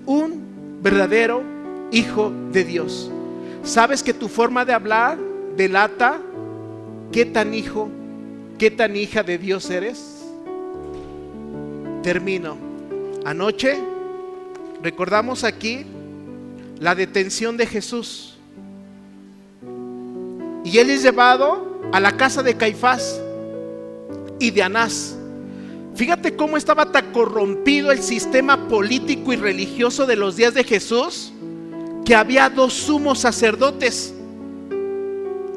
Speaker 7: un verdadero hijo de Dios. ¿Sabes que tu forma de hablar delata qué tan hijo, qué tan hija de Dios eres? Termino. Anoche recordamos aquí la detención de Jesús y Él es llevado a la casa de Caifás y de Anás. Fíjate cómo estaba tan corrompido el sistema político y religioso de los días de Jesús, que había dos sumos sacerdotes,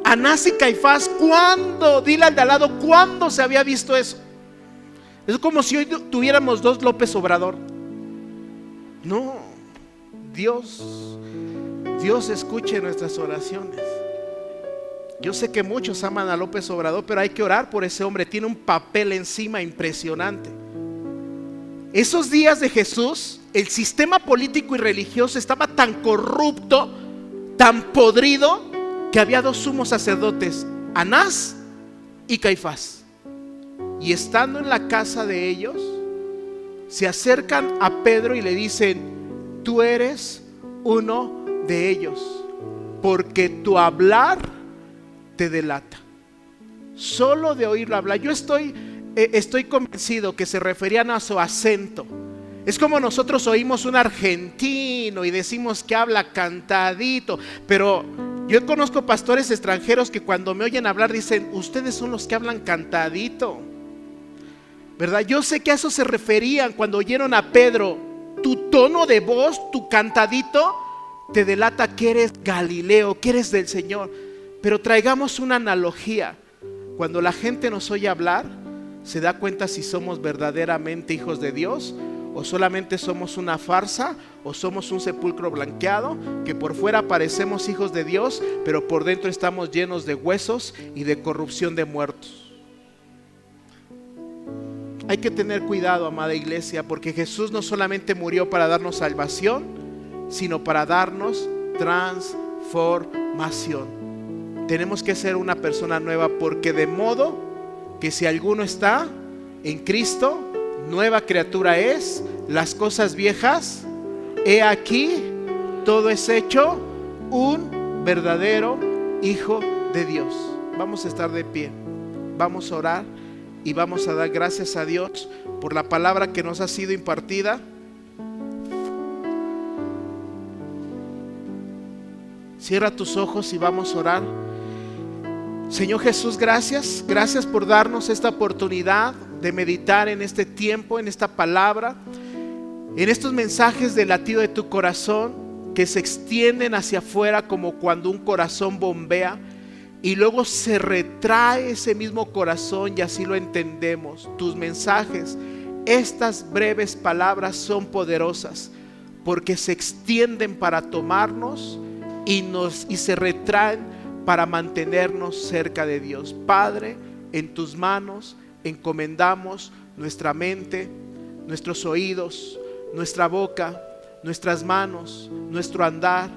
Speaker 7: Anás y Caifás. ¿Cuándo? Dile al de al lado, ¿cuándo se había visto eso? Es como si hoy tuviéramos dos López Obrador. No, Dios escuche nuestras oraciones. Yo sé que muchos aman a López Obrador, pero hay que orar por ese hombre. Tiene un papel encima impresionante. Esos días de Jesús, el sistema político y religioso estaba tan corrupto, tan podrido, que había dos sumos sacerdotes, Anás y Caifás. Y estando en la casa de ellos, se acercan a Pedro y le dicen: tú eres uno de ellos, porque tu hablar te delata. Solo de oírlo hablar. Yo estoy convencido que se referían a su acento. Es como nosotros oímos un argentino y decimos que habla cantadito, pero yo conozco pastores extranjeros que cuando me oyen hablar dicen: ustedes son los que hablan cantadito, ¿verdad? Yo sé que a eso se referían cuando oyeron a Pedro. Tu tono de voz, tu cantadito, te delata que eres Galileo, que eres del Señor. Pero traigamos una analogía. Cuando la gente nos oye hablar, se da cuenta si somos verdaderamente hijos de Dios, o solamente somos una farsa, o somos un sepulcro blanqueado, que por fuera parecemos hijos de Dios, pero por dentro estamos llenos de huesos y de corrupción de muertos. Hay que tener cuidado, amada iglesia, porque Jesús no solamente murió para darnos salvación, sino para darnos transformación. Tenemos que ser una persona nueva, porque de modo que si alguno está en Cristo, nueva criatura es. Las cosas viejas, he aquí, todo es hecho un verdadero hijo de Dios. Vamos a estar de pie, vamos a orar y vamos a dar gracias a Dios por la palabra que nos ha sido impartida. Cierra tus ojos y vamos a orar. Señor Jesús, gracias por darnos esta oportunidad de meditar en este tiempo, en esta palabra, en estos mensajes del latido de tu corazón que se extienden hacia afuera como cuando un corazón bombea y luego se retrae ese mismo corazón, y así lo entendemos. Tus mensajes, estas breves palabras son poderosas porque se extienden para tomarnos y se retraen para mantenernos cerca de Dios. Padre, en tus manos encomendamos nuestra mente, nuestros oídos, nuestra boca, nuestras manos, nuestro andar.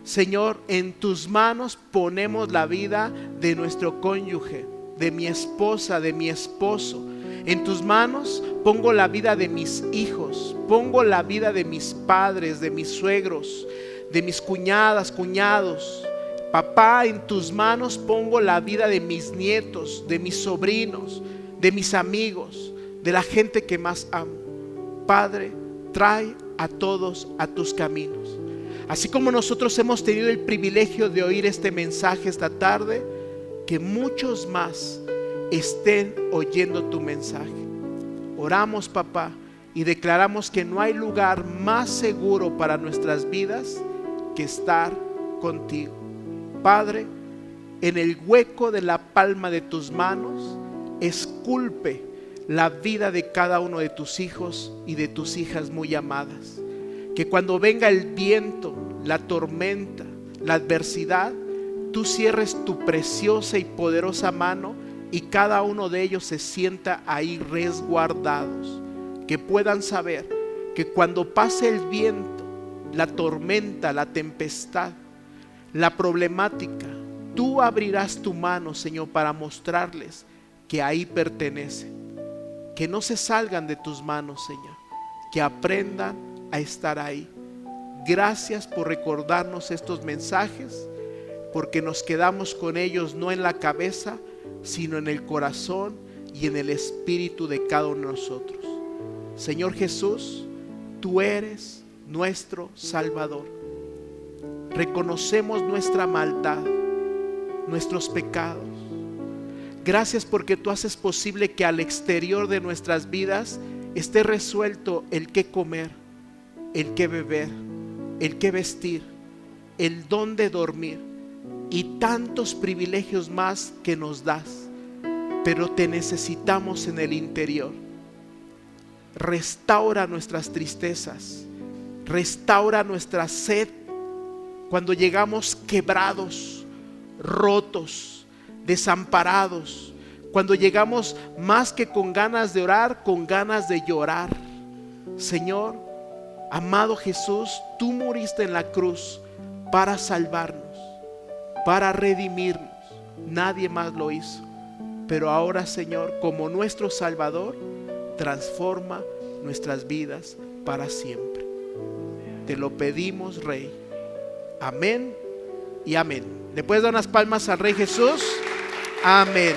Speaker 7: Señor, en tus manos ponemos la vida de nuestro cónyuge, de mi esposa, de mi esposo. En tus manos pongo la vida de mis hijos, pongo la vida de mis padres, de mis suegros, de mis cuñadas, cuñados. Papá, en tus manos pongo la vida de mis nietos, de mis sobrinos, de mis amigos, de la gente que más amo. Padre, trae a todos a tus caminos. Así como nosotros hemos tenido el privilegio de oír este mensaje esta tarde, que muchos más estén oyendo tu mensaje. Oramos, papá, y declaramos que no hay lugar más seguro para nuestras vidas que estar contigo. Padre, en el hueco de la palma de tus manos, esculpe la vida de cada uno de tus hijos y de tus hijas muy amadas. Que cuando venga el viento, la tormenta, la adversidad, tú cierres tu preciosa y poderosa mano y cada uno de ellos se sienta ahí resguardados. Que puedan saber que cuando pase el viento, la tormenta, la tempestad, la problemática, tú abrirás tu mano, Señor, para mostrarles que ahí pertenecen. Que no se salgan de tus manos, Señor. Que aprendan a estar ahí. Gracias por recordarnos estos mensajes, porque nos quedamos con ellos no en la cabeza, sino en el corazón y en el espíritu de cada uno de nosotros. Señor Jesús, tú eres nuestro Salvador. Reconocemos nuestra maldad, nuestros pecados. Gracias porque tú haces posible que al exterior de nuestras vidas esté resuelto el qué comer, el qué beber, el qué vestir, el dónde dormir y tantos privilegios más que nos das. Pero te necesitamos en el interior. Restaura nuestras tristezas, restaura nuestra sed cuando llegamos quebrados, rotos, desamparados, cuando llegamos más que con ganas de orar, con ganas de llorar. Señor, amado Jesús, tú moriste en la cruz para salvarnos, para redimirnos. Nadie más lo hizo. Pero ahora, Señor, como nuestro Salvador, transforma nuestras vidas para siempre. Te lo pedimos, Rey. Amén y amén. ¿Le puedes dar unas palmas al Rey Jesús? Amén.